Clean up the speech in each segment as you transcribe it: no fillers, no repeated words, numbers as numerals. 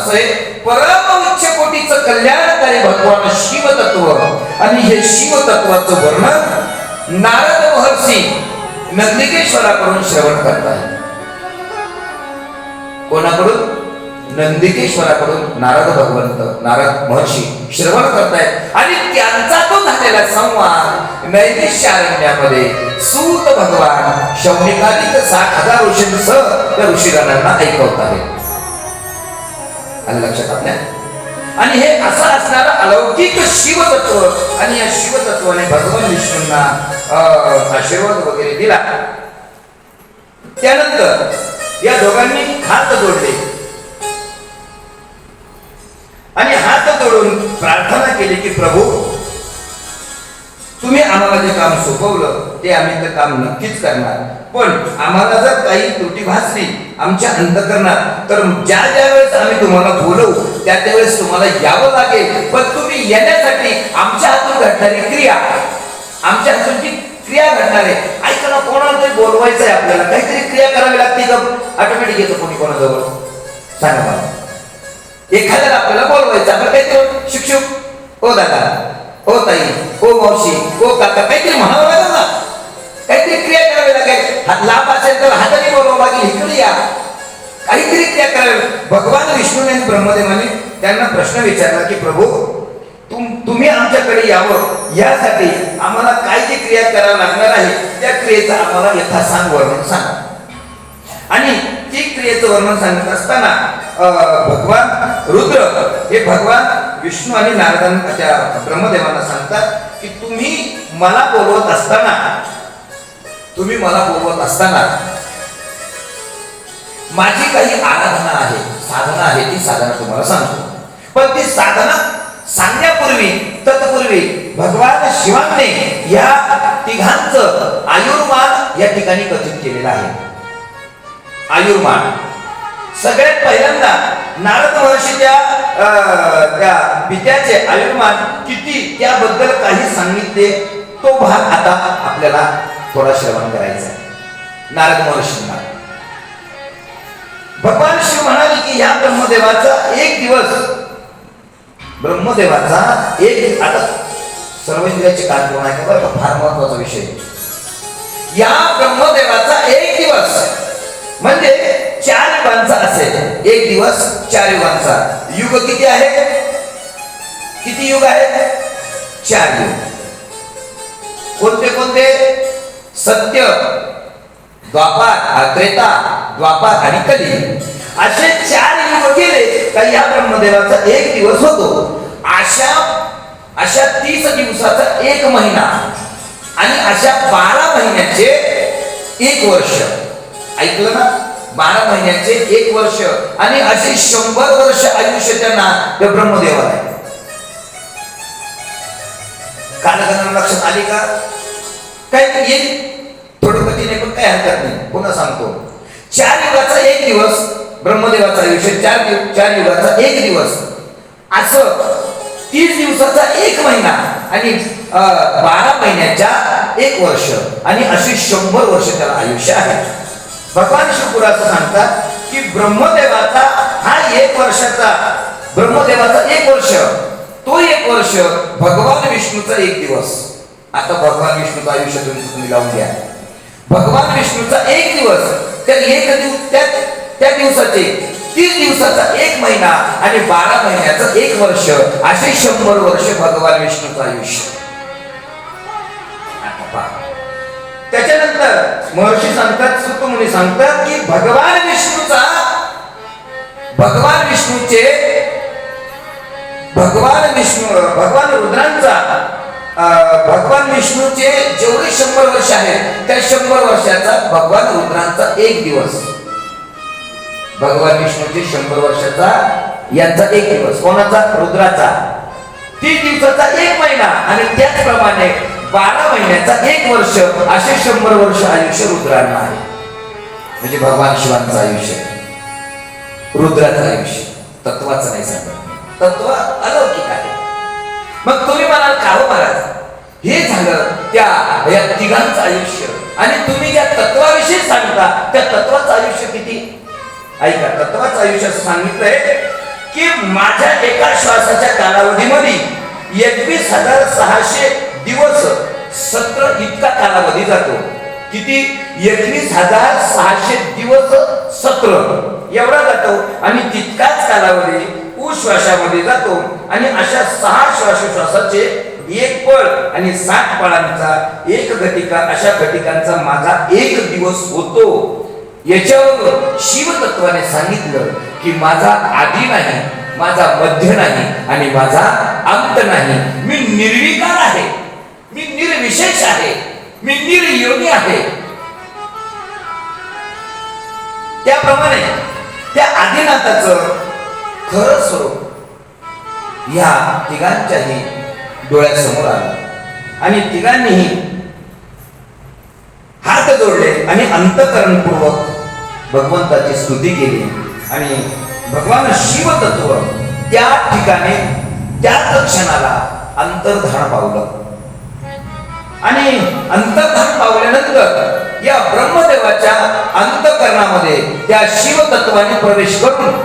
असं आहे, परम उच्च कोटीचं कल्याणकारी भगवान शिवतत्व आणि हे शिवतत्वाचं वर्णन नारद महर्षी नंदिकेश्वराकडून श्रवण करतायत. कोणाकडून? नंदिकेश्वराकडून नारद भगवंत, नारद महर्षी श्रवण करतायत. आणि त्यांचा तो झालेला संवाद नैमिषारण्यामध्ये सूत भगवान शौनिकाधिक 60,000 ऋषींसह त्या ऋषीगणांना ऐकवत आहेत. आलं लक्षात आपल्या? आणि हे असं असणारं अलौकिक शिवतत्व आणि या शिवतत्वाने भगवान विष्णूंना आशीर्वाद वगैरे दिला. त्यानंतर या दोघांनी हात जोडले आणि हात जोडून प्रार्थना केली की प्रभू, तुम्ही आम्हाला जे काम सोपवलं ते आम्ही ते काम नक्कीच करणार, पण आम्हाला जर काही त्रुटी भासली आमच्या अंतःकरणात तर ज्या वेळेस आम्ही तुम्हाला बोलवू त्या वेळेस तुम्हाला यावं लागेल. पण तुम्ही येण्यासाठी आमच्या हातून घडणारी क्रिया, आमच्या हातून जी क्रिया घडणार आहे, ऐकायला कोणाला तरी बोलवायचं आहे, आपल्याला काहीतरी क्रिया करावी लागते का? ऑटोमॅटिक येतो कोणी कोणाजवळ? सांगा मला. एखाद्याला आपल्याला बोलवायचं, आपल्याला काहीतरी शिक्षक, ओ दादा, ओ ताई, ओ मावशी, ओ काका, काहीतरी म्हणावं लागेल ना, काहीतरी क्रिया करावी लागेल. लाभ असेल तर हाताने बोलावं लागेल, इकडे या, काहीतरी क्रिया करावी. भगवान विष्णूने आणि ब्रह्मदेवाने त्यांना प्रश्न विचारला की प्रभू, तुम्ही आमच्याकडे यावं यासाठी आम्हाला काय जी क्रिया करावी लागणार आहे त्या क्रियेचं आम्हाला यथासांग वर्णन सांगा. आणि ती क्रियेचं वर्णन सांगत असताना भगवान रुद्र हे भगवान विष्णू आणि नारदांना त्या ब्रह्मदेवांना सांगतात की तुम्ही मला बोलवत असताना माझी काही आराधना आहे, साधना आहे, ती साधना तुम्हाला सांगतो. पण ती साधना सांगण्यापूर्वी तत्पूर्वी भगवान शिवांनी या तिघांचं आयुर्मान या ठिकाणी कथित केलेलं आहे. आयुर्मान सगळ्यात पहिल्यांदा नारद महर्षीच्या त्या पित्याचे आयुर्मान किती त्याबद्दल काही सांगितले, तो भाग आता आपल्याला थोडा श्रवण करायचा आहे. नारद महर्षींना भगवान शिव म्हणाले की या ब्रह्मदेवाचा एक दिवस, ब्रह्मदेवाचा एक, आता सर्व इंद्रियाची काळजी आहे बरं का, फार महत्वाचा विषय. या ब्रह्मदेवाचा एक दिवस म्हणजे 4 युगांचा असेल. एक दिवस 4 युगांचा. युग किती आहे? किती युग आहेत? 4 युग. कोणते कोणते? सत्य, द्वापार, त्रेता, द्वापार आणि कली, असे 4 युग गेले का या ब्रह्मदेवाचा एक दिवस होतो. अशा 30 दिवसाचा 1 महिना आणि अशा 12 महिन्याचे 1 वर्ष. ऐकलं ना? 12 महिन्याचे 1 वर्ष आणि असे 100 वर्ष आयुष्य त्यांना त्या ब्रह्मदेवाला आहे. कालगणना लक्षात आली का? काय येईल थोडं कठीण आहे पण काय हरकत नाही, पुन्हा सांगतो. 4 युगाचा 1 दिवस ब्रह्मदेवाचा आयुष्य, 4 युगाचा 1 दिवस, असं 30 दिवसाचा 1 महिना आणि 12 महिन्याच्या 1 वर्ष आणि अशी 100 वर्ष त्याला आयुष्य आहे. भगवान शिवपुरा असं सांगतात की ब्रह्मदेवाचा हा 1 वर्षाचा, ब्रह्मदेवाचा 1 वर्ष, तो 1 वर्ष भगवान विष्णूचा 1 दिवस. आता भगवान विष्णूचं आयुष्य तुम्ही लावून घ्या. भगवान विष्णूचा 1 दिवस, त्या दिवसाचे 30 दिवसाचा 1 महिना आणि 12 महिन्याचं 1 वर्ष, असे 100 वर्ष भगवान विष्णूचं आयुष्य. त्याच्यानंतर महर्षी सांगतात, सुतमुनी सांगतात की भगवान विष्णूचे जेवढे 100 वर्ष आहेत त्या 100 वर्षाचा भगवान रुद्रांचा 1 दिवस. भगवान विष्णूचे 100 वर्षाचा यांचा 1 दिवस, कोणाचा? रुद्राचा. 30 दिवसाचा 1 महिना आणि त्याचप्रमाणे 12 महिन्याचा 1 वर्ष, असे 100 वर्ष आयुष्य रुद्रांना आहे. म्हणजे भगवान शिवांचं आयुष्य, रुद्राचं आयुष्य. तत्वाचं नाही सांगत, तत्व अलौकिक आहे. मग तुम्ही म्हणाल का हो महाराज, हे झालं या तिघांचं आयुष्य आणि तुम्ही ज्या तत्वाविषयी सांगता त्या तत्वाचं आयुष्य किती? ऐका, तत्वाचं आयुष्य सांगितलंय की माझ्या एका श्वासाच्या कालावधीमध्ये 21,600 दिवस सत्र इतका कालावधी जातो. किती? 21,600 दिवस सत्र एवढा जातो आणि तितकाच कालावधी उश्वासामध्ये जातो. आणि अशा 6 श्वासोश्वासाचे एक पळ आणि 60 पळांचा एक घटिका, अशा घटिकांचा माझा एक दिवस होतो. याच्यावर शिवतत्वाने सांगितलं की माझा आदी नाही, माझा मध्य नाही आणि माझा अंत नाही. मी निर्विकार आहे, मी निर्विशेष आहे, मी निर्योगी आहे. त्याप्रमाणे त्या आदिनाथाचं खरं स्वरूप या तिघांच्याही डोळ्यासमोर आलं आणि तिघांनीही हात जोडले आणि अंतःकरणपूर्वक भगवंताची स्तुती केली. आणि भगवान शिवतत्व त्या ठिकाणी त्याच क्षणाला अंतर्धान पावलं. आणि अंतर्धान पावल्यानंतर या ब्रह्मदेवाच्या अंतःकरणामध्ये त्या शिवतत्वाने प्रवेश करून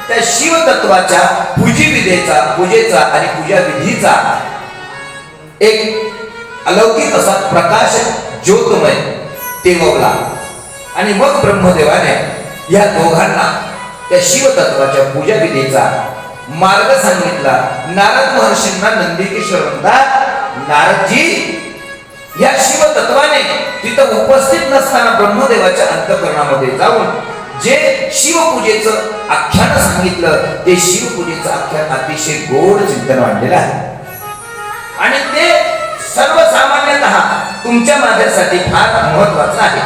त्या शिवतत्वाच्या पूजेचा आणि पूजा विधीचा एक अलौकिक असा प्रकाश ज्योतमय तेवला. आणि मग ब्रह्मदेवाने या दोघांना त्या शिवतत्वाच्या पूजा विधीचा मार्ग सांगितला. नारद महर्षींना नंदिकेश्वर म्हणतात, नारदजी या शिवतत्वाने तिथं उपस्थित नसताना ब्रह्मदेवाच्या अंतःकरणामध्ये जाऊन जे शिवपूजेचं आख्यान सांगितलं, ते शिवपूजेचं आख्यान अतिशय गोड चिंतन मांडलेलं आहे. आणि ते सर्वसामान्यतः तुमच्या माझ्यासाठी फार महत्वाचं आहे.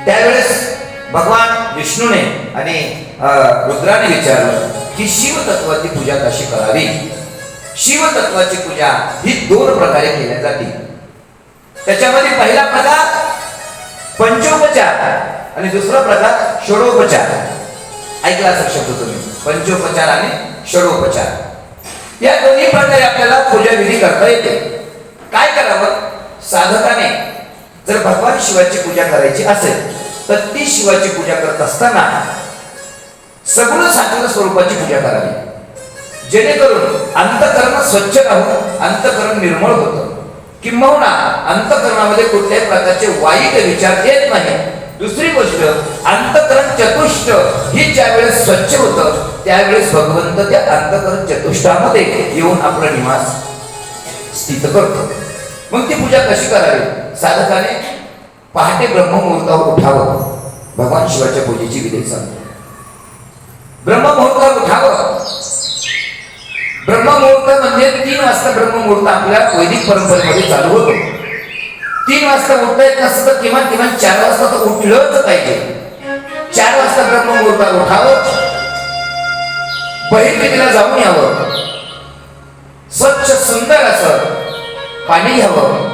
त्यावेळेस भगवान विष्णूने आणि रुद्राने विचारलं की शिवतत्वाची पूजा कशी करावी. शिवतत्वाची पूजा ही 2 प्रकारे केल्या जाते. त्याच्यामध्ये पहिला प्रकार पंचोपचार आणि दुसरा प्रकार षडोपचार. ऐकला असा शब्द तुम्ही, पंचोपचार आणि षडोपचार. या दोन्ही प्रकारे आपल्याला पूजा विधी करता येते. काय करावं? साधकाने जर भगवान शिवाची पूजा करायची असेल तर ती शिवाची पूजा करत असताना सगुण साकार स्वरूपाची पूजा करावी, जेणेकरून अंतःकरण स्वच्छ राहून अंतःकरण निर्मळ होतं. किंबहुना अंतःकरणामध्ये कुठल्याही प्रकारचे वाईट विचार येत नाही. दुसरी गोष्ट, अंतःकरण चतुष्ट ही ज्यावेळेस स्वच्छ होतं त्यावेळेस भगवंत त्या अंतःकरण चतुष्टामध्ये येऊन आपला निवास स्थित करतो. मग ती पूजा कशी करावी? साधकाने पहाटे ब्रह्ममुहूर्तावर उठावं. भगवान शिवाच्या पूजेची विधी सांगतो. ब्रह्ममुहूर्तावर उठावं. ब्रह्ममुहूर्त म्हणजे 3 वाजता ब्रह्ममुहूर्त आपल्या वैदिक परंपरेमध्ये चालू होतो. 3 वाजता उठता येत नसतं तर किमान 4 वाजता तर उठलंच पाहिजे. 4 वाजता ब्रह्ममुहूर्तावर उठावं, बहिर्वेदीला जाऊन यावं, स्वच्छ सुंदर असं पाणी घ्यावं,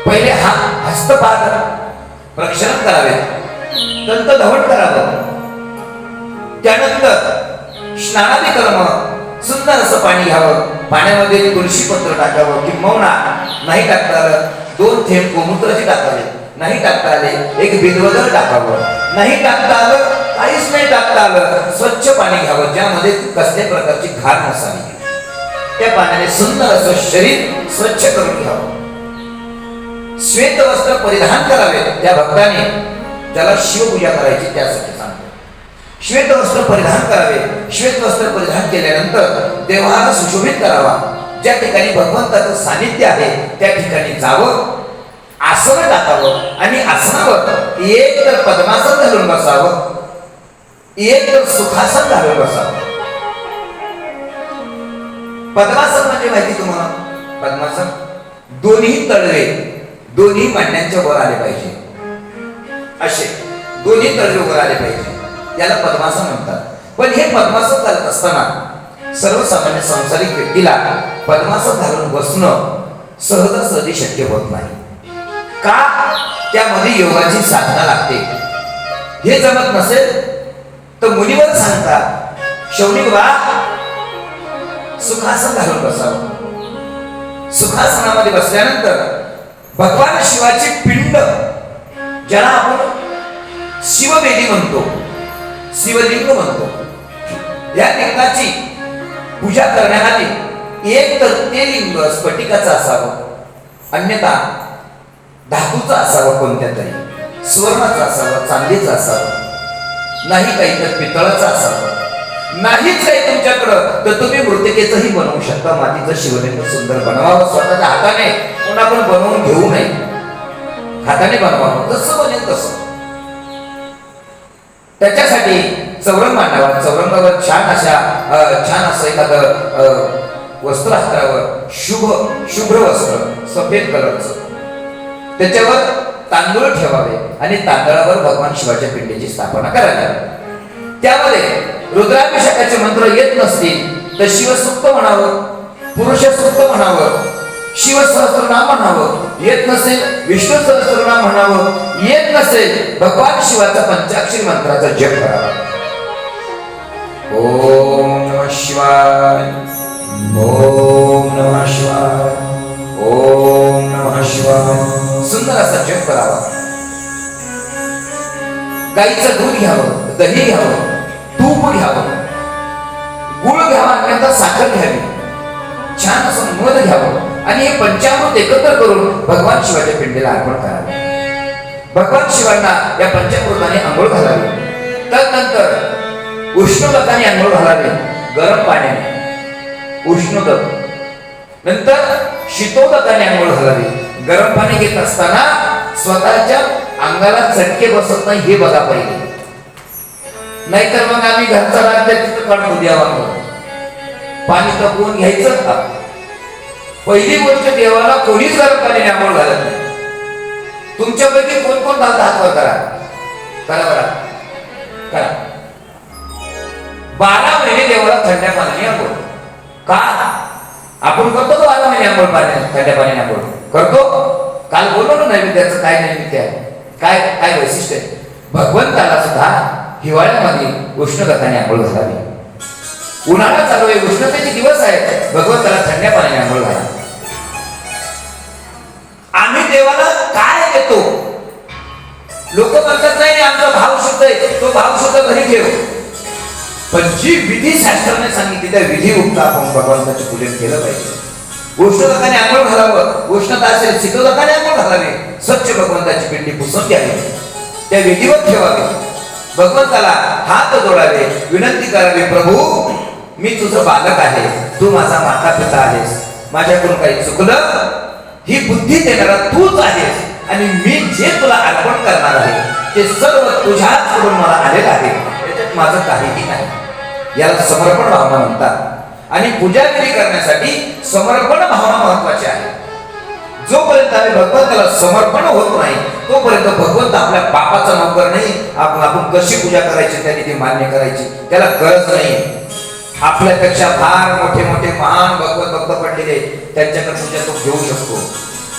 पहिले हस्तपाद प्रक्षालन करावे, दंतधवण करावं, त्यानंतर स्नानादी कर्म सुंदर असं पाणी घ्यावं, पाण्यामध्ये तुळशीपत्र टाकावं, किंबहुना नाही टाकता आलं 2 थेंब गोमूत्राचे टाकावे, नाही टाकता आले 1 बिल्वदल टाकावं, नाही टाकता आलं काहीच नाही टाकता आलं स्वच्छ पाणी घ्यावं, ज्यामध्ये कसल्याही प्रकारची घाण नसावी. त्या पाण्याने सुंदर असं शरीर स्वच्छ करून घ्यावं. श्वेत वस्त्र परिधान करावे. त्या भक्ताने ज्याला शिवपूजा करायची त्यासाठी सांगतो, श्वेत वस्त्र परिधान करावे. श्वेत वस्त्र परिधान केल्यानंतर देवाला सुशोभित करावा. ज्या ठिकाणी भगवंताचं सानिध्य आहे त्या ठिकाणी जावं, आसन टाकावं आणि आसनावर एक तर पद्मासन घालून बसावं, एक तर सुखासन घालून बसावं. पद्मासन म्हणजे माहिती तुम्हाला? पद्मासन दोन्ही तळवे दोन्ही मांड्यांच्या वर आले पाहिजे, असे दोन्ही तळवे वर आले पाहिजे, याला पद्मासन म्हणतात. पण हे पद्मासन घालत असताना सर्वसामान्य संसारिक व्यक्तीला पद्मासन घालून बसणं सहजासहजी शक्य होत नाही. का? त्यामध्ये योगाची साधना लागते. हे जमत नसेल तर मुनीवर सांगतात, शौनिक बा सुखासन घालून बसावं. सुखासनामध्ये बसल्यानंतर भगवान शिवाची पिंड, ज्याला आपण शिववेदी म्हणतो, शिवलिंग म्हणतो. या लिंगाची पूजा करण्याआधी एक तर ते लिंग स्फटिकाचं असावं, अन्यथा धातूचं असावं, कोणत्या तरी सुवर्णाचं असावं, चांदीचं असावं, नाही काही तर पितळाचं असावं. नाहीच काही तुमच्याकडं तर तुम्ही मृत्तिकेचंही बनवू शकता. मातीचं शिवलिंग सुंदर बनवावं स्वतःच्या हाताने, कोण आपण बनवून घेऊ नये, हाताने बनवावं, जसं बनेल तसं. त्याच्यासाठी चौरंग मांडावा. चौरंगावर छान असं एखादं वस्त्र हातरावर, शुभ्र वस्त्र सफेद कलरचं, त्याच्यावर तांदूळ ठेवावे आणि तांदळावर भगवान शिवाच्या पिंडीची स्थापना करावी. त्यामध्ये रुद्राभिषेकाचे मंत्र येत नसतील तर शिवसूक्त म्हणावं, पुरुष सूक्त म्हणावं, शिवसहस्रनाम म्हणावं, येत नसेल विष्णू सहस्रनाम म्हणावं, येत नसेल भगवान शिवाचा पंचाक्षरी मंत्राचा जप करावा. ओम नमः शिवाय, ओम नमः शिवाय, ओम नमः शिवाय. सुंदर असा जप करावा. गाईचं दूध घ्यावं, दही घ्यावं, तूप घ्यावं, गुळ घ्यावा, अन्यथा साखर घ्यावी, छान असं मध घ्यावं आणि हे पंचामृत एकत्र करून भगवान शिवाच्या पिंडीला अर्पण करावे. भगवान शिवांना या पंचामृताने आंघोळ घालावी. त्यानंतर उष्णोदकाने आंघोळ घालावे, गरम पाण्याने उष्णोदक, नंतर शीतोदकाने आंघोळ घालावी. गरम पाणी घेत असताना स्वतःच्या अंगाला चटके बसत नाही हे बघा पाहिजे, नाहीतर मग आम्ही घरचा राज्य तिथं काढतो देवाला. पाणी तपवून घ्यायचं का? पहिली गोष्ट, देवाला कोणीच गरम पाण्याने आंघोळ घालत नाही. तुमच्यापैकी कोण कोण घालता हात वर करा, करा बरा करा. 12 महिने देवाला थंड्या पाण्याने आंघोळ का? आपण करतो का 12 महिने आंघोळ पाण्याने, थंड्या पाण्याने आंघोळ करतो? काल बोललो ना नैवेद्याचं काय नैवेद्य आहे, काय काय वैशिष्ट्य आहे. भगवंताला सुद्धा हिवाळ्यामध्ये उष्णगताने आंघोळ घालावी. उन्हाळा चालू आहे, उष्णतेचे दिवस आहेत, भगवंताला थंड्या पाण्याने आंघोळ घाला. आम्ही देवाला काय देतो? लोक म्हणतात नाही आमचा भाव शुद्ध आहे, तो भाव शुद्ध घरी ठेव. पण जी विधी शास्त्राने सांगितली त्या विधी उक्त आपण भगवंताचे पूजन केलं पाहिजे. उष्णगताने आंघोळ घालावं, उष्णता असेल शीतलताने आंघोळ घालावे, स्वच्छ भगवंताची पिंडी पुसून घ्यावी, त्या विधीवर ठेवावे. भगवंताला हात जोडावे, विनंती करावी, प्रभू मी तुझं बालक आहे, तू माझा माता पिता आहेस, माझ्याकडून काही चुकलं ही बुद्धी देणारा तूच आहेस आणि मी जे तुला अर्पण करणार आहे ते सर्व तुझ्याकडून मला आलेलं आहे, याच्यात माझं काहीही नाही. याला समर्पण भावना म्हणतात. आणि पूजागिरी करण्यासाठी समर्पण भावना महत्वाची आहे. जोपर्यंत आम्ही भगवंताला समर्पण होत नाही तोपर्यंत भगवंत आपल्या बापाचा नोकर नाही. आपण कशी पूजा करायची त्याने ती मान्य करायची त्याला गरज नाही. आपल्यापेक्षा फार मोठे मोठे महान भगवत भक्त पडलेले त्यांच्याकडे पूजा तो घेऊ शकतो.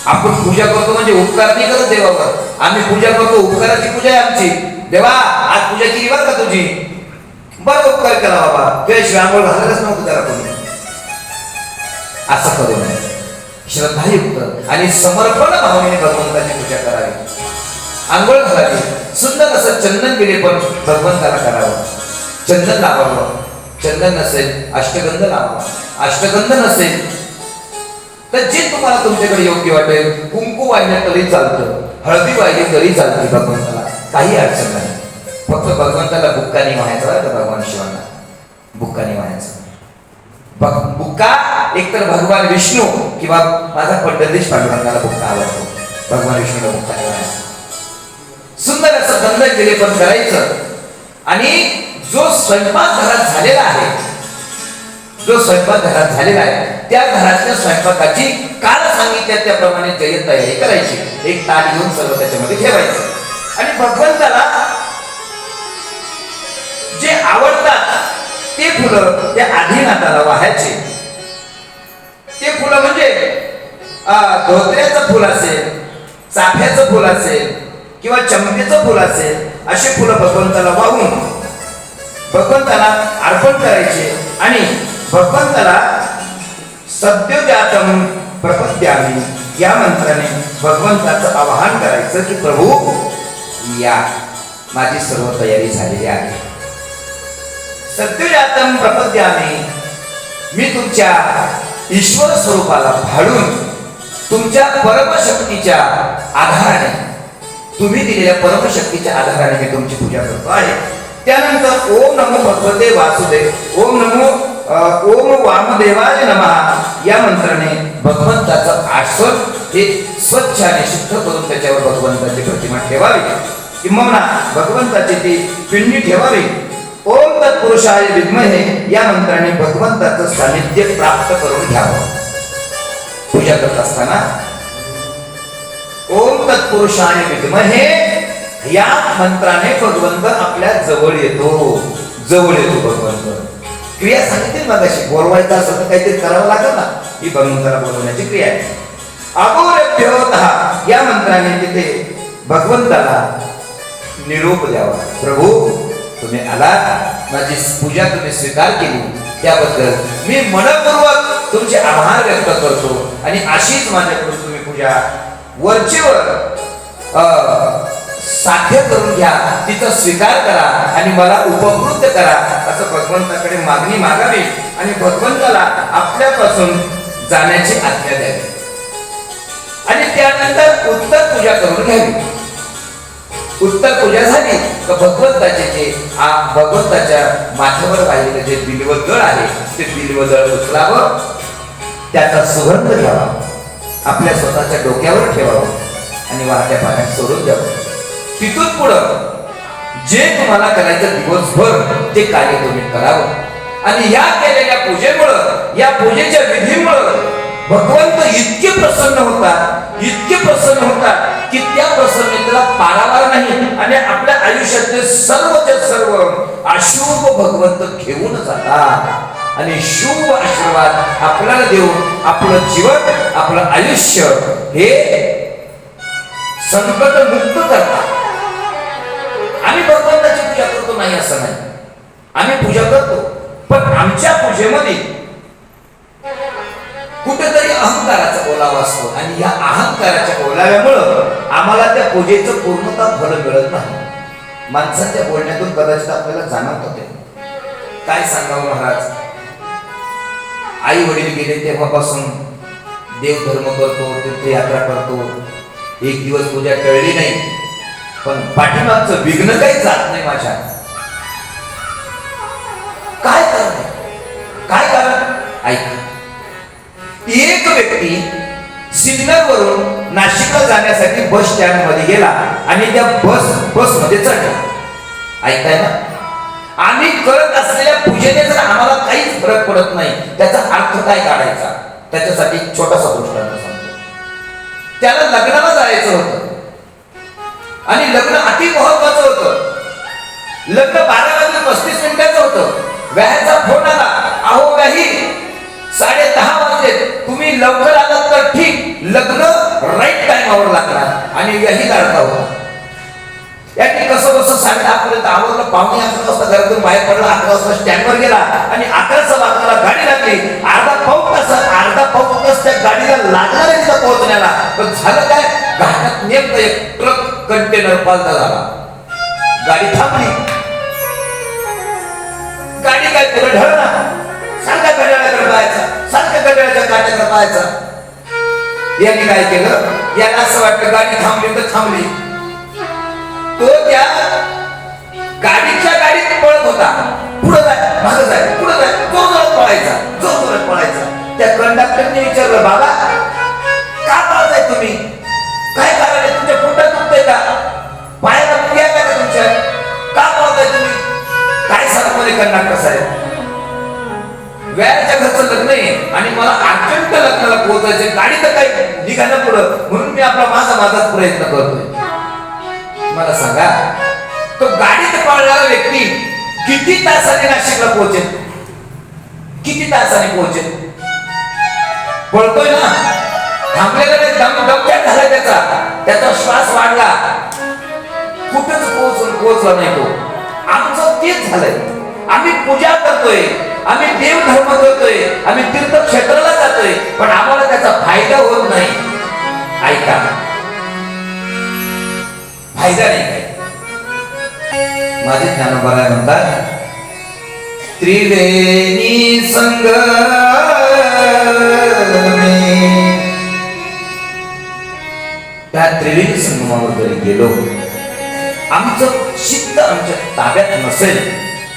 आपण पूजा करतो म्हणजे उपकार नाही करत देवावर, आम्ही पूजा करतो उपकाराची पूजा आहे आमची. देवा आज पूजा केली बरं का तुझी, बरं उपकार केला बाबा, तुझ्याशिवाय आंघोळ घालायलाच नव्हतं त्याला कोणी. असं करू नये. श्रद्धायुक्त आणि समर्पण भावनेने भगवंताची पूजा करावी, आंघोळ घालावी. सुंदर असं चंदन गेले पण भगवंताला करावं, चंदन लावावं. चंदन नसेल अष्टगंध लावा, अष्टगंध नसेल तर जे तुम्हाला तुमच्याकडे योग्य वाटेल, कुंकू वाहिलं तरी चालतं, हळदी वाहिली तरी चालते, भगवंताला काही अडचण नाही. फक्त भगवंताला बुक्कानी व्हायचं बरं का, भगवान शिवांना बुक्कानी व्हायचं. बुक्का एकतर भगवान विष्णू किंवा माझा पंढरीश पांडुरंगाला बुक्का आवडतो, भगवान विष्णूला बुक्कानी व्हायचं. सुंदर असं गंध केले पण करायचं. आणि जो स्वयंपाक घरात झालेला आहे, जो स्वयंपाक घरात झालेला आहे त्या घरातल्या स्वयंपाकाची काल सांगितल्या त्याप्रमाणे जय्यत तयारी करायची. एक ताट घेऊन सर्व त्याच्यामध्ये ठेवायचं आणि भगवंताला जे आवडतात ते फुलं त्या आदिनाथाला वाहायचे. ते फुलं म्हणजे धोत्र्याचं फुल असेल, चाफ्याचं फुल असेल किंवा चंपेचं फुल असेल, असे फुलं भगवंताला वाहून भगवंताला अर्पण करायचे. आणि भगवंताला सद्योजातम प्रपद्यामी या मंत्राने भगवंताचं आवाहन करायचं की प्रभू या, माझी सर्व तयारी झालेली आहे. सद्योजातं प्रपद्यामि, मी तुमच्या ईश्वर स्वरूपाला भाडून तुमच्या परमशक्तीच्या आधाराने, तुम्ही दिलेल्या परमशक्तीच्या आधाराने मी तुमची पूजा करतो आहे. त्यानंतर ओम नमो भगवते वासुदेव, ओम वामदेवाय नमः या मंत्राने भगवंताचं आसन हे स्वच्छ आणि शुद्ध करून त्याच्यावर भगवंताची प्रतिमा ठेवावी, किंवा भगवंताची ती पिंडी ठेवावी. ओम तत्पुरुषाय विद्महे या मंत्राने भगवंताचं सानिध्य प्राप्त करून घ्यावं. पूजा करत असताना ओम तत्पुरुषाय विद्महे या मंत्राने भगवंत आपल्या जवळ येतो. भगवंत क्रिया सांगितली मगाशी, बोलवायचं असं तर काहीतरी करावं लागेल ना, ही भगवंताला बोलवण्याची क्रिया आहे. अगोरभ्योतः या मंत्राने तिथे भगवंताला निरोप द्यावा. प्रभू तुम्ही आलात, माझी पूजा तुम्ही स्वीकार केली, त्याबद्दल मी मनपूर्वक तुमचे आभार व्यक्त करतो. आणि अशीच माझ्याकडून तुम्ही पूजा वरचेवर साध्य करून घ्या, तिचा स्वीकार करा आणि मला उपकृत करा, असं भगवंताकडे मागणी मागावी आणि भगवंताला आपल्यापासून जाण्याची आज्ञा द्यावी. आणि त्यानंतर उत्तर पूजा करून घ्यावी. उत्तर पूजा झाली तर भगवंताचे जे भगवंताच्या माथ्यावर वाहिलेलं जे बिल्वदळ आहे ते बिल्वदळ उचलावं, त्याचा सुगंध घ्यावा, आपल्या स्वतःच्या डोक्यावर ठेवावं आणि वाहत्या पाण्यात सोडून द्यावं. तिथून पुढं जे तुम्हाला करायचं दिवसभर ते कार्य तुम्ही करावं. आणि या केलेल्या पूजेमुळं, या पूजेच्या विधीमुळं भगवंत इतके प्रसन्न होतात की त्या प्रसन्नतेला पारावार नाही आणि आपल्या आयुष्यातले सर्वचे सर्व अशुभ भगवंत घेऊन जातात आणि शुभ आशीर्वाद आपल्याला देऊन आपलं जीवन, आपलं आयुष्य हे संकट मुक्त करतात. आम्ही भगवंताची पूजा करतो नाही असं नाही, आम्ही पूजा करतो, पण आमच्या पूजेमध्ये कुठेतरी अहंकाराचा ओलावा असतो आणि या अहंकाराच्या ओलाव्यामुळं आम्हाला त्या पूजेचं पूर्णतः फळ मिळत नाही. माणसाच्या बोलण्यातून कदाचित आपल्याला जाणवतं ते. काय सांगावं महाराज, आई वडील गेले तेव्हापासून देवधर्म करतो, तीर्थयात्रा करतो, एक दिवस पूजा टळली नाही, पण पाठीमागचं विघ्न काही जात नाही माझ्या. काय कारण ऐका. एक व्यक्ती सिग्नल वरून नाशिकला जाण्यासाठी बस स्टँड मध्ये गेला आणि त्या बस मध्ये चढला. ऐकताय ना? आम्ही करत असलेल्या पूजेने जर आम्हाला काहीच फरक पडत नाही, त्याचा अर्थ काय काढायचा? त्याच्यासाठी छोटासा दृष्टांत सांगतो. त्याला लग्नाला जायचं होतं आणि लग्न अति महत्वाचं होतं. लग्न 12:35 होतं. व्याहाचा फोन आला, अहो व्याही 10:30 वाजले, तुम्ही लवकर आलात तर ठीक, लग्न राईट टाइमावर लागणार. आणि व्याही लाडका होता. याने कसं 10:30 पर्यंत आवरलं. 11:45 वाजता घरातून बाहेर पडला, 11 वाजता स्टँडवर गेला आणि 11:15 गाडी लागली. अर्धा पाऊण तास त्या गाडीला लागणार आहे तिथं पोहोचण्याला. पण झालं काय, घाटात नेमकं एक ट्रक कंटेनर पालथा झाला. गाडी थांबली. गाडी काय पुढे ढळला, सारखा घड्याळाकडे पाहायचा, सारखा घड्याळाच्या काट्याकडे पाहायचा. यांनी काय केलं, याला असं वाटलं गाडी थांबली तर थांबली. तो त्या गाडीच्या गाडीत पळत होता. पुढे जाय, मागे जाय, पुढे जाय, जोरात पळायचा. त्या कंडक्टरने विचारलं, बाबा का पळताय तुम्ही? काय कारण आहे? तुमच्या पोटात दुखतंय का? पायाला मुंग्या आहे का तुमच्या? का पळताय तुम्ही? काय सांगू मध्ये कंडक्टर साहेब, व्यायाच्या घरचं लग्न आहे आणि मला अर्जंट लग्नाला पोहोचायचं, गाडी तर काही निघालं पुढं, म्हणून मी आपला माझाच प्रयत्न करतोय. मला सांगा, तो गाडीत पळणारा व्यक्ती किती तासाने नाशिकला पोहोचेल? किती तासाने पोहोचेल? पळतोय ना, थांबलेला नाही, दमक्यात झाला त्याचा श्वास वाढला, कुठेच पोहोचला नाही तो. आमचं तेच झालंय. आम्ही पूजा करतोय, आम्ही देव धर्म करतोय, आम्ही तीर्थक्षेत्राला जातोय, पण आम्हाला त्याचा फायदा होत नाही. ऐका, फायदा नाही काय. माझे ज्ञानोबा राय म्हणतात, त्रिवेणी संगमे त्या त्रिवेणी संगमावर जरी गेलो, आमचं चित्त आमच्या ताब्यात नसेल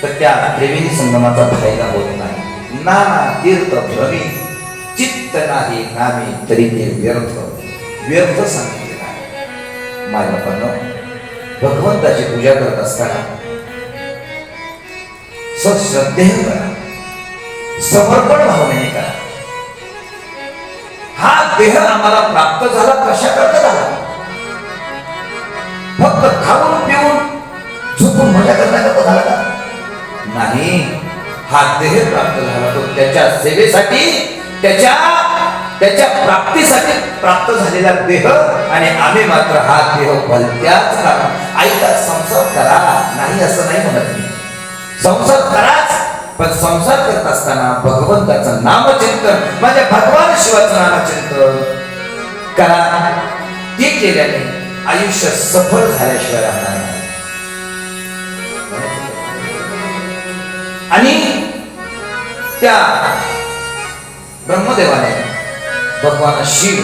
तर त्या त्रिवेणी संगमाचा फायदा होत नाही. नाना तीर्थ भ्रमी चित्त नाही नामी तरी ते व्यर्थ व्यर्थ सांगितले आहे. माझ्या बापांनो, भगवंताची पूजा करत असताना श्रद्धेने करा, समर्पण भावनेने करा. हा देह आम्हाला प्राप्त झाला कशा करता झाला? फक्त खाऊन पिऊन झोपून मजा करण्याकरता झाला का? नाही. हा देह प्राप्त झाला तो त्याच्या सेवेसाठी, त्याच्या प्राप्तीसाठी प्राप्त झालेला देह. आणि आम्ही मात्र हा देह भलत्याच करा. ऐका, संसार करा नाही असं नाही म्हणत मी. संसार कराच, पण संसार करत असताना भगवंताचं नामचिंतन, माझ्या भगवान शिवाचं नामचिंतन करा. ते केल्याने आयुष्य सफल झाल्याशिवाय राहणार नाही. आणि त्या ब्रह्मदेवाने भगवान शिव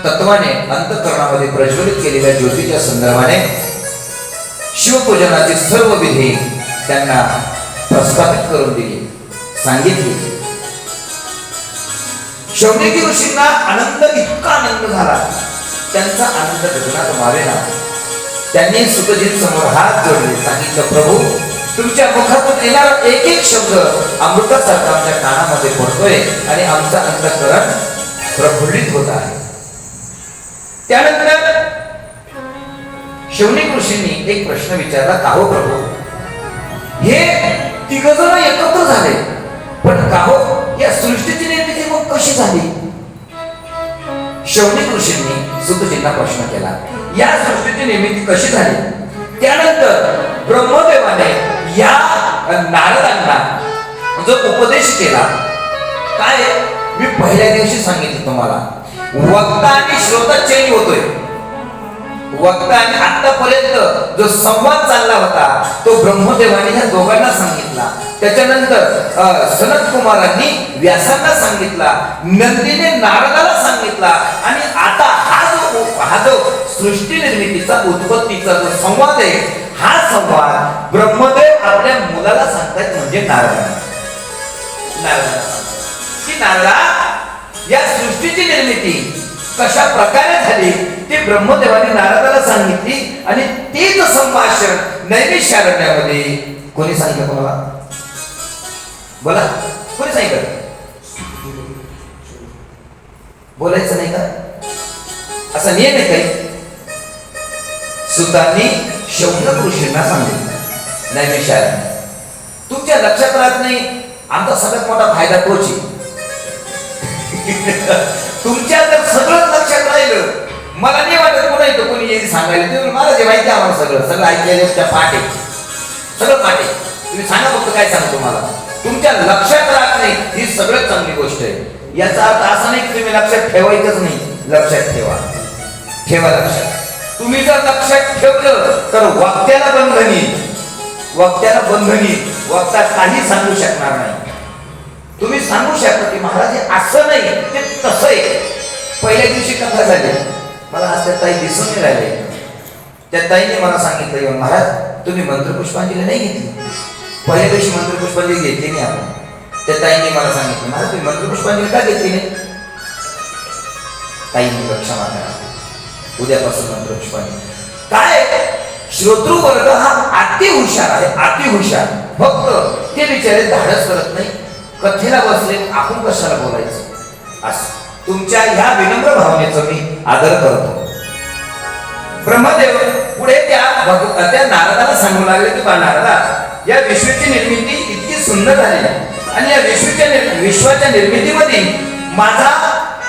तत्वाने अंतःकरणामध्ये प्रज्वलित केलेल्या ज्योतीच्या संदर्भाने शिवपूजनाची सर्व विधी त्यांना प्रस्थापित करून दिली, सांगितली. शौनकी ऋषींना आनंद, इतका आनंद झाला, त्यांचा आनंद गगनात मावेना. त्यांनी सुतजीत समोर हात जोडले, सांगितलं, प्रभू तुमच्या मुखातून येणारा एक एक शब्द अमृतासारखा आमच्या कानामध्ये पडतोय आणि आमचा अंतःकरण प्रफुल्लित होत आहे. त्यानंतर शौनक ऋषींनी एक प्रश्न विचारला, का हो प्रभू, हे तिघजण एकत्र झाले, पण का हो या सृष्टीची निर्मिती मग कशी झाली? शौनक ऋषींनी सुतजींना प्रश्न केला, या सृष्टीची निर्मिती कशी झाली? त्यानंतर ब्रह्मदेवाने या नारदांना जो उपदेश केला, काय मी पहिल्या दिवशी सांगितलं तुम्हाला, वक्ता आणि श्रोता चेंज होतोय. वक्ता आणि आतापर्यंत जो संवाद चालला होता तो ब्रह्मदेवाने ह्या दोघांना सांगितला. त्याच्यानंतर सनत कुमारांनी व्यासांना सांगितला, नंदीने नारदाला सांगितला. आणि आता हा जो सृष्टी निर्मितीचा, उत्पत्तीचा जो संवाद आहे, हा संवाद ब्रह्मदेव आपल्या मुलाला सांगतात, म्हणजे नारदाला की नारदा, या सृष्टीची निर्मिती कशा प्रकारे झाली ते ब्रह्मदेवाने नारदाला सांगितली. आणि तेच संभाषण नैमिषारण्यामध्ये कोणी सांगितलं? कोणाला बोला, कोणी सांगितलं? बोलायचं नाही का? असा नियम आहे काही? सुतांनी शौनक ऋषींना सांगितलं नैमिषारण्य. तुमच्या लक्षात राहत नाही, आमचा सगळ्यात मोठा फायदा तोच आहे. तुमच्या जर सगळं लक्षात राहिलं, मला नाही वाटत कोणा येतो कोणी येईल सांगायला, मला जे माहिती आम्हाला सगळं ऐकलेलं त्या पाठ आहे, सगळं पाठ आहे. तुम्ही सांगा फक्त काय सांगतो मला. तुमच्या लक्षात राहत नाही ही सगळ्यात चांगली गोष्ट आहे. याचा अर्थ असा नाही की तुम्ही लक्षात ठेवायचंच नाही, लक्षात ठेवा लक्षात. तुम्ही जर लक्षात ठेवलं तर वक्त्याला बंधनी, वक्ता काही सांगू शकणार नाही. तुम्ही सांगू शकता की महाराज असं नाही ते तसं आहे. पहिल्या दिवशी कथा झाली, मला आज त्या ताई दिसून नाही राहिले. त्या ताईने मला सांगितलं, महाराज तुम्ही मंत्रपुष्पांजली नाही घेतली. पहिल्या दिवशी मंत्रपुष्पांजली घेतली नाही आपण. त्या ताईने मला सांगितलं, महाराज तुम्ही मंत्रपुष्पांजली का घेतली नाही? ताईने क्षमा करा, उद्यापासून मंत्रपुष्पांजली. काय श्रोतृवर्ग हा अति हुशार आहे, अति हुशार. फक्त ते बिचारे धाडस करत नाही. कथेला बसले, आपण कशाला बोलायचं? असं तुमच्या ह्या विनम्र भावनेचा मी आदर करतो. ब्रह्मदेव पुढे त्या नारदाला सांगू लागले की, नारदा, या विश्वाची निर्मिती इतकी सुंदर झाली आणि या विश्वाच्या निर्मितीमध्ये माझा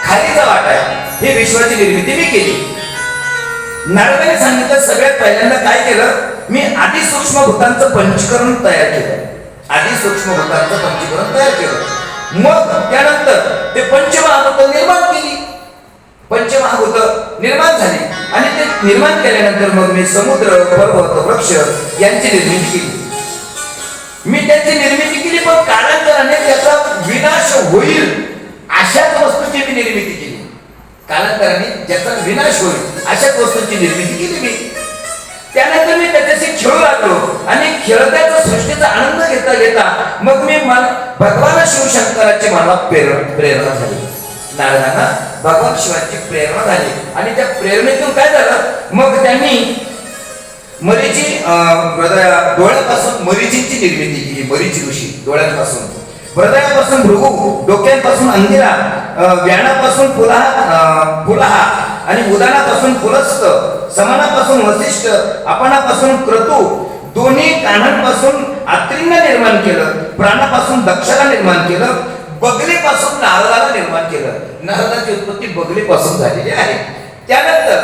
खालीचा वाटा आहे. ही विश्वाची निर्मिती मी केली. नारदाने सांगितलं, सगळ्यात पहिल्यांदा काय केलं, मी आधी सूक्ष्म भूतांचं पंचीकरण तयार केलं. मग त्यानंतर ते पंचमहाभूत निर्माण केली. पंचमहाभूत निर्माण झाली आणि ते निर्माण केल्यानंतर मग मी समुद्र, पर्वत, वृक्ष यांची निर्मिती केली. मी त्याची निर्मिती केली, पण कालांतराने त्याचा विनाश होईल अशाच वस्तूची मी निर्मिती केली. कालांतराने ज्याचा विनाश होईल अशाच वस्तूंची निर्मिती केली मी. त्यानंतर मी त्याच्याशी खेळू लागलो आणि खेळत्याचा सृष्टीचा आनंद घेता घेता मग मी भगवान शिवशंकराची मला प्रेरणा झाली. नारदांना भगवान शिवाची प्रेरणा झाली आणि त्या प्रेरणेतून काय झालं, मग त्यांनी मरीची डोळ्यापासून मरीचींची निर्मिती केली. मरीची ऋषी डोळ्यांपासून, हृदयापासून भृगू, डोक्यांपासून अंगिरा, व्याणापासून पुलाहा आणि उदानापासून पुलस्त, समानापासून वसिष्ठ, आपणापासून क्रतू, दोन्ही कानांपासून आत्रींना निर्माण केलं, प्राणापासून दक्षाला निर्माण केलं, बगलीपासून नारदाला निर्माण केलं. नारदाची उत्पत्ती बगलीपासून झालेली आहे. त्यानंतर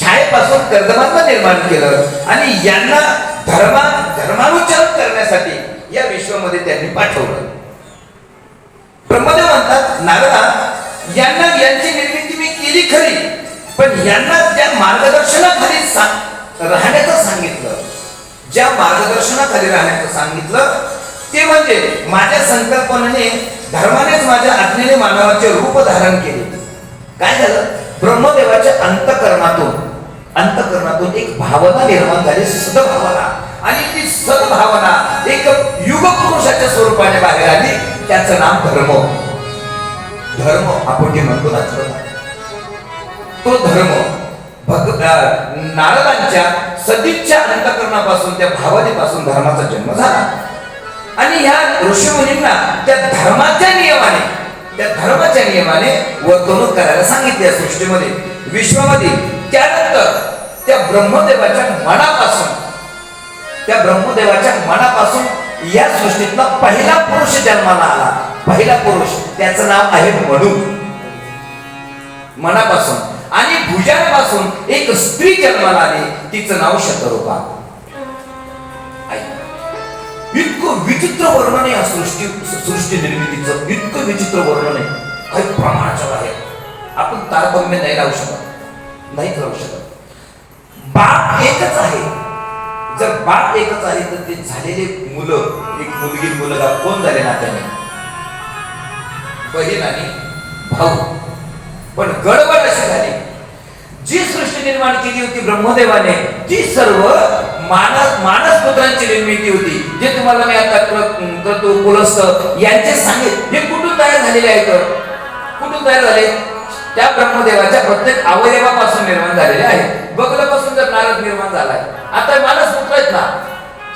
छायेपासून कर्दमांना निर्माण केलं आणि यांना धर्मानुचरण करण्यासाठी या विश्वामध्ये त्यांनी पाठवलं. ब्रह्मदेव म्हणतात, नारदा यांची निर्मिती मी केली खरी, पण यांना त्या मार्गदर्शनाखाली राहण्याचं सांगितलं. ज्या मार्गदर्शनाखाली राहण्याचं सांगितलं ते म्हणजे माझ्या संकल्पनेने, धर्मानेच माझ्या आज्ञेने मानवाचे रूप धारण केले. काय झालं, ब्रह्मदेवाच्या अंतकरणातून एक भावना निर्माण झाली, सद्भावना. आणि ती सद्भावना एक युग पुरुषाच्या स्वरूपाने बाहेर आली. त्याचं नाम धर्म. आपण जे म्हणतो ना, तो धर्म नारदांच्या सदिच्छा अंतकरणापासून, त्या भावनेपासून धर्माचा जन्म झाला. आणि ह्या ऋषीमुनींना त्या धर्माच्या नियमाने वर्तणूक करायला सांगितले सृष्टीमध्ये, विश्वामध्ये. त्यानंतर त्या ब्रह्मदेवाच्या मनापासून या सृष्टीतला पहिला पुरुष जन्माला आला. पहिला पुरुष, त्याचं नाव आहे मनु. मनापासून आणि भुजापासून एक स्त्री जन्माला आली, तिचं नाव शतरूपा. इतकं विचित्र वर्णन आहे या सृष्टी निर्मितीचं, इतकं विचित्र वर्णन आहे, काही प्रमाणाच्या बाहेर. आपण तारतम्य नाही लावू शकत. बाप एकच आहे. जर बाप एकच आहे तर ते झालेले मुलं, एक मुलगी मुलगा कोण झाले नात्याने, बहीण आणि भाऊ. पण गडबड अशी झाली, जी सृष्टी निर्माण केली होती ब्रह्मदेवाने, ती सर्व मानस पुत्रांची निर्मिती होती. जे तुम्हाला मी आता क्रतू, पुलस्त यांचे सांगितले, हे कुठून तयार झालेले आहेत? कुठून तयार झाले? त्या ब्रह्मदेवाच्या प्रत्येक अवयवापासून निर्माण झालेले आहेत. बगलापासून जर नारद निर्माण झालाय, आता मानस पुत्र आहेत ना,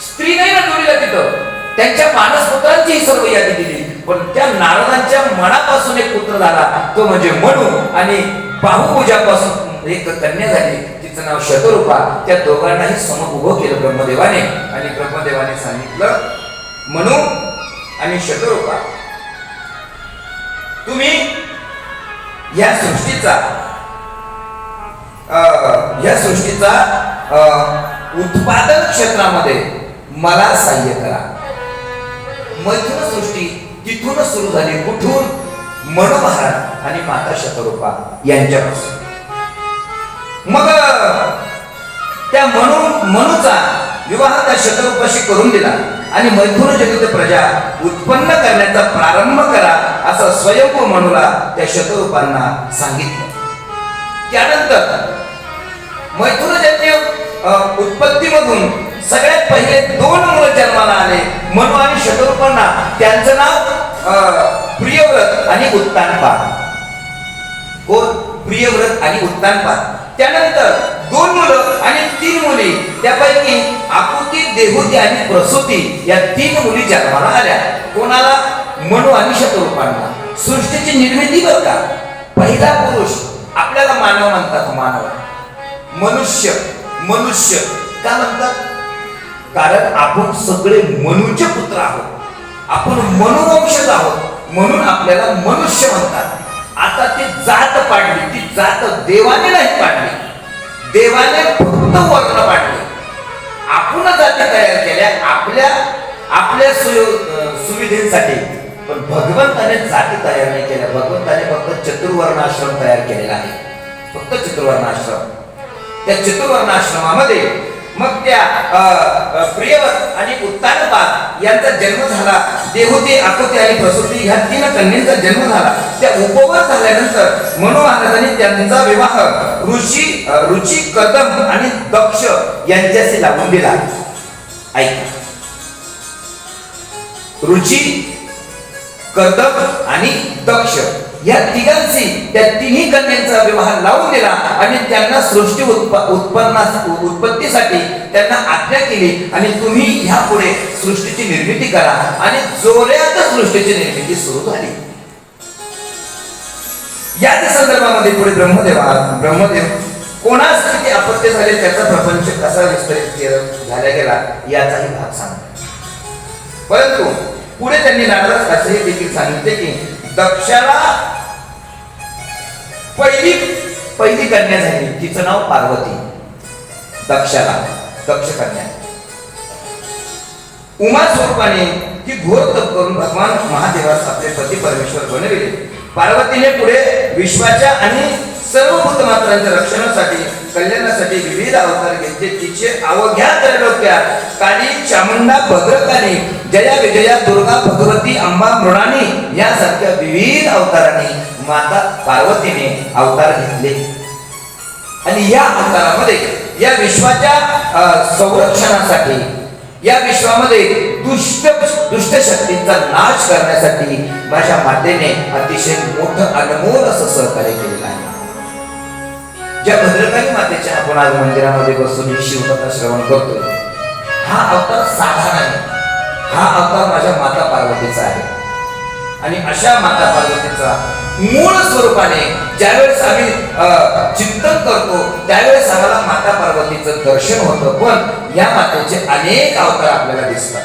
स्त्री नाही ना जोडीला तिथं, त्यांच्या मानस पुत्रांची सर्व यादी दिली. पण त्या नारदांच्या मनापासून एक पुत्र झाला, तो म्हणजे मनु. आणि बाहुभुजापासून एक कन्या झाली, तिचं नाव शतरूपा. त्या दोघांनाही सम उभं केलं ब्रह्मदेवाने. आणि ब्रह्मदेवाने सांगितलं, मनु आणि शतरूपा, तुम्ही या सृष्टीचा उत्पादन क्षेत्रामध्ये मला सहाय्य करा. मैथुन सृष्टी तिथून सुरू झाली. कुठून? मनु महाराज आणि माता शतरूपा यांच्यापासून. मग त्या मनुचा विवाह त्या शतरूपाशी करून दिला आणि मैथुन जनित प्रजा उत्पन्न करण्याचा प्रारंभ करा असं स्वयंभू मनुला त्या शतरूपांना सांगितलं. त्यानंतर मैथुनजन्य उत्पत्तीमधून सगळ्यात पहिले 2 मुलं जन्माला आले, मनु आणि शतरूपांना. त्यांचं नाव प्रियव्रत आणि उत्तानपाद. कोण? प्रियव्रत आणि उत्तानपाद. त्यानंतर 2 मुलं आणि 3 मुली, त्यापैकी आकुती, देहुती आणि प्रसूती या 3 मुली जन्माला आल्या. कोणाला? मनु आणि शतरूपांना. सृष्टीची निर्मिती बरं का. पहिला पुरुष आपल्याला मानव म्हणतात. मानव, मनुष्य का म्हणतात? कारण आपण सगळे मनुचे पुत्र आहोत, आपण मनुवंशज आहोत, म्हणून आपल्याला मनुष्य म्हणतात. आता ती जात पाडली, ती जात देवाने नाही पाडली, देवाने फक्त वर्ण पाडले. आपण जाती तयार केल्या आपल्या सुविधेसाठी, पण भगवंताने जाती तयार नाही केल्या. भगवंताने फक्त चतुर्वर्ण आश्रम तयार केलेला आहे. फक्त चतुर्वर्णाश्रम. त्या चतुर्वर्णाश्रमामध्ये मग त्या प्रियवत आणि उत्तानपाद यांचा जन्म झाला. देवहूती, आकुती आणि प्रसूती ह्या 3 कन्यांचा जन्म झाला. त्या उपवर झाल्यानंतर मनु महाराजांनी त्यांचा विवाह रुची कदम आणि दक्ष यांच्याशी लावून दिला. ऐका, रुची, कदम आणि दक्ष या तिघांशी, त्या तिन्ही कन्यांचा विवाह लावून दिला आणि त्यांना सृष्टी उत्पत्तीसाठी त्यांना आज्ञा केली आणि तुम्ही ह्या पुढे सृष्टीची निर्मिती करा. आणि जोरात सृष्टीची निर्मिती सुरू झाली. याच संदर्भामध्ये पुढे ब्रह्मदेव कोणास किती अपत्य झाले, त्याचा प्रपंच कसा विस्तरित झाला गेला याचाही भाग सांगतो. परंतु पुढे त्यांनी नारदास असेही देखील सांगितले की दक्षाला पहिली कन्या झाली, तिचं नाव पार्वती. दक्षाला दक्ष कन्या उमा स्वरूपाने ती घोर तप करून भगवान महादेवास आपले पती परमेश्वर बनविले. पार्वतीने पुढे विश्वाच्या आणि सर्व भूतमात्रांच्या रक्षणासाठी, कल्याणासाठी विविध अवतार घेतले. तिचे अवघ्या त्रैलोक्यात काली, चामुंडा, भद्रकाली, जया, विजया, दुर्गा, भगवती, अंबा, मृणाली यासारख्या विविध अवतारांनी माता पार्वतीने अवतार घेतले. आणि या अवतारामध्ये या विश्वाच्या संरक्षणासाठी, या विश्वामध्ये दुष्ट शक्तींचा नाश करण्यासाठी माझ्या मातेने अतिशय मोठं अनमोल असं सहकार्य केलेलं आहे. ज्या भद्रकाली मातेच्या आपण आज मंदिरामध्ये बसून ही शिवकथा श्रवण करतोय, हा अवतार साधा नाही. हा अवतार माझ्या माता पार्वतीचा आहे. आणि अशा माता पार्वतीचा मूळ स्वरूपाने ज्यावेळेस आम्ही चिंतन करतो त्यावेळेस आम्हाला माता पार्वतीचं दर्शन होतं. पण या मातेचे अनेक अवतार आपल्याला दिसतात.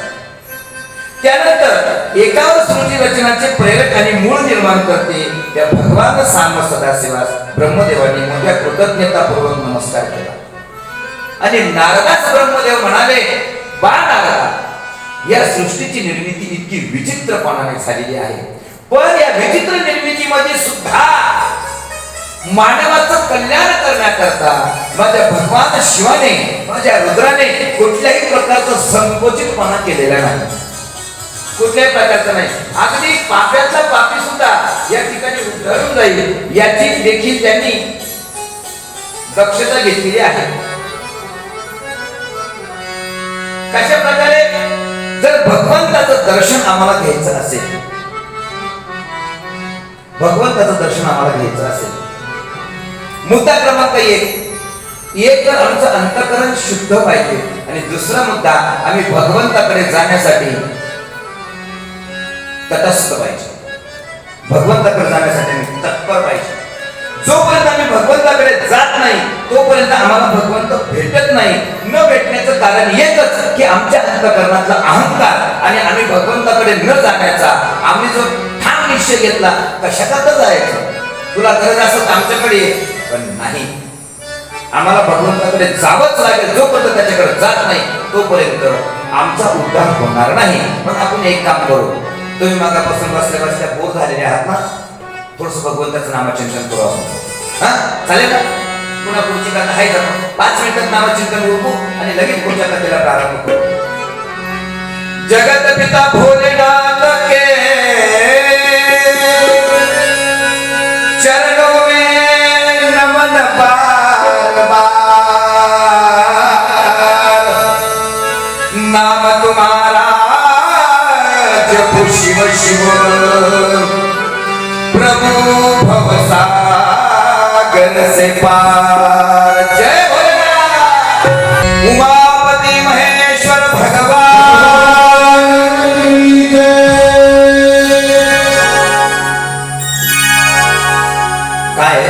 त्यानंतर एकावर सृष्टी रचनाचे प्रेरक आणि मूळ निर्माण करते त्या भगवान सांब सदाशिवास ब्रह्मदेवाने मोठ्या कृतज्ञतापूर्वक नमस्कार केला. आणि नारदास ब्रह्मदेव म्हणाले, बा नारदा, या सृष्टीची निर्मिती इतकी विचित्रपणाने झालेली आहे, पण या विचित्र निर्मितीमध्ये सुद्धा मानवाचं कल्याण करण्याकरता माझ्या भगवान शिवाने, माझ्या रुद्राने कुठल्याही प्रकारचा संकोचितपणा केलेला नाही. कुठल्याही प्रकारचा नाही. अगदी पाप्याचा पापी सुद्धा या ठिकाणी उद्धरून जाईल याची देखील त्यांनी दक्षता घेतलेली आहे. कशा प्रकारे, जर भगवंताचं दर्शन आम्हाला घ्यायचं असेल, भगवंताचं दर्शन आम्हाला घ्यायचं असेल, मुद्दा क्रमांक 1 तर आमचं अंतःकरण शुद्ध पाहिजे. आणि दुसरा मुद्दा, आम्ही भगवंताकडे जाण्यासाठी तटस्थ पाहिजे. भगवंताकडे जाण्यासाठी आम्ही तत्पर पाहिजे. जोपर्यंत आम्ही भगवंताकडे जात नाही तोपर्यंत आम्हाला भगवंत भेटत नाही. न भेटण्याचं कारण एकच की आमच्या अंतःकरणातला अहंकार आणि आम्ही भगवंताकडे न जाण्याचा आम्ही जो ठाम निश्चय घेतला, कशाकरता जायचं, तुला गरज असत आमच्याकडे, पण नाही. आम्हाला भगवंताकडे जावंच लागेल. जोपर्यंत त्याच्याकडे जात नाही तोपर्यंत आमचा उद्धार होणार नाही. मग आपण एक काम करू, तुम्ही मागापासून बसल्या बोर झालेले आहात ना, थोडस भगवंताचं नामचिंतन करू आपण. हा, चालेल का? पुन्हा पुढची कथा आहे का? 5 मिनिटात नामचिंतन उरकू आणि लगेच पुढच्या कथेला प्रारंभ करू. जगत पिता भोलेनाथ के चरणों में नमन बार बार, नाम तुम्हारा जपो शिव शिव, प्रभु भवसागर से पार. जय भोलेनाथ. उमापति महेश्वर भगवान की जय. काय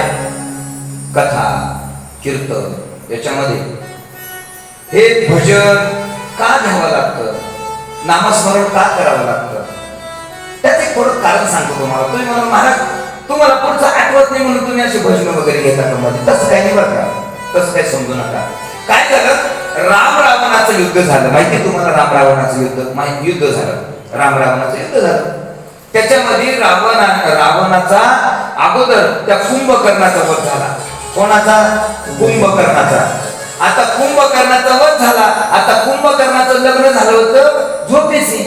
कथा कीर्तन याच्यामध्ये हे भजन का घ्यावं लागतं, नामस्मरण का करावं लागतं, त्याचं एक थोडं कारण सांगतो तुम्हाला. तुम्ही मला, महाराज तुम्हाला पुढचं आठवत नाही म्हणून तुम्ही असे भजन वगैरे घेता का मध्ये, तसं काही नाही बरं का, तसं काही समजू नका. काय झालं, राम रावणाचं युद्ध झालं. माहिती तुम्हाला राम रावणाचं युद्ध झालं. राम रावणाचं युद्ध झालं. त्याच्यामध्ये रावणाचा अगोदर त्या कुंभकर्णाचा वध झाला. कोणाचा? कुंभकर्णाचा. आता कुंभकर्णाचा वध झाला. आता कुंभकर्णाचं लग्न झालं होतं झोपेशी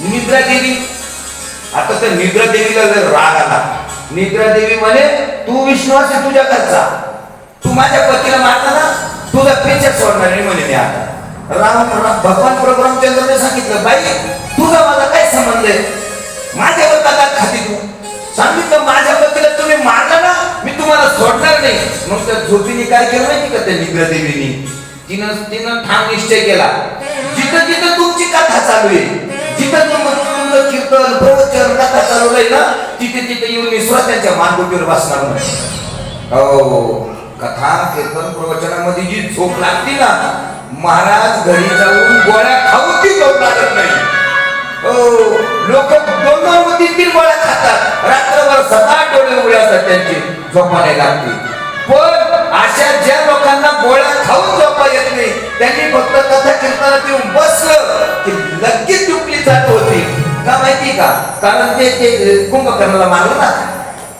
निद्रा देवी. आता त्या निद्रा देवीला राग आला. निद्रा देवी म्हणे तू विष्णू असे तुझ्या घरचा, तू माझ्या पतीला मारला ना, तुझा पेचा सोडणार नाही म्हणे मी आता. भगवान प्रभू रामचंद्रने सांगितलं बाई तुझा माझा काय संबंध आहे, माझ्यावर का खाती तू? सांगितलं माझ्या पतीला तुम्ही मारला ना मी तुम्हाला सोडणार नाही. मग त्या झोपीने काय केलं माहिती का त्या निद्रा देवीने? तिनं ठाम निश्चय केला जिथं जिथं तुमची कथा चालू आहे, जिथं तुमचं कीर्तन प्रवचन कथा चालू आहे ना, तिथे तिथे येऊन मी स्वतःच्या मानगुटीवर बसणार नाही. हो, कथा कीर्तन प्रवचनामध्ये जी झोप लागते ना, महाराज घरी जाऊन गोळ्या खाऊन ती झोप लागत नाही. हो, लोक 2-2-3 गोळ्या खातात, रात्रभर सदा डोळे उघडे असतात त्यांची, झोपा नाही लागते. पण अशा ज्या लोकांना गोळ्या खाऊन झोपा येत नाही त्यांनी फक्त कथा कीर्तनात येऊन बसलं की लगेच दुखली जात होती. का माहिती का? कारण ते कुंभकर्णाला मारलं ना,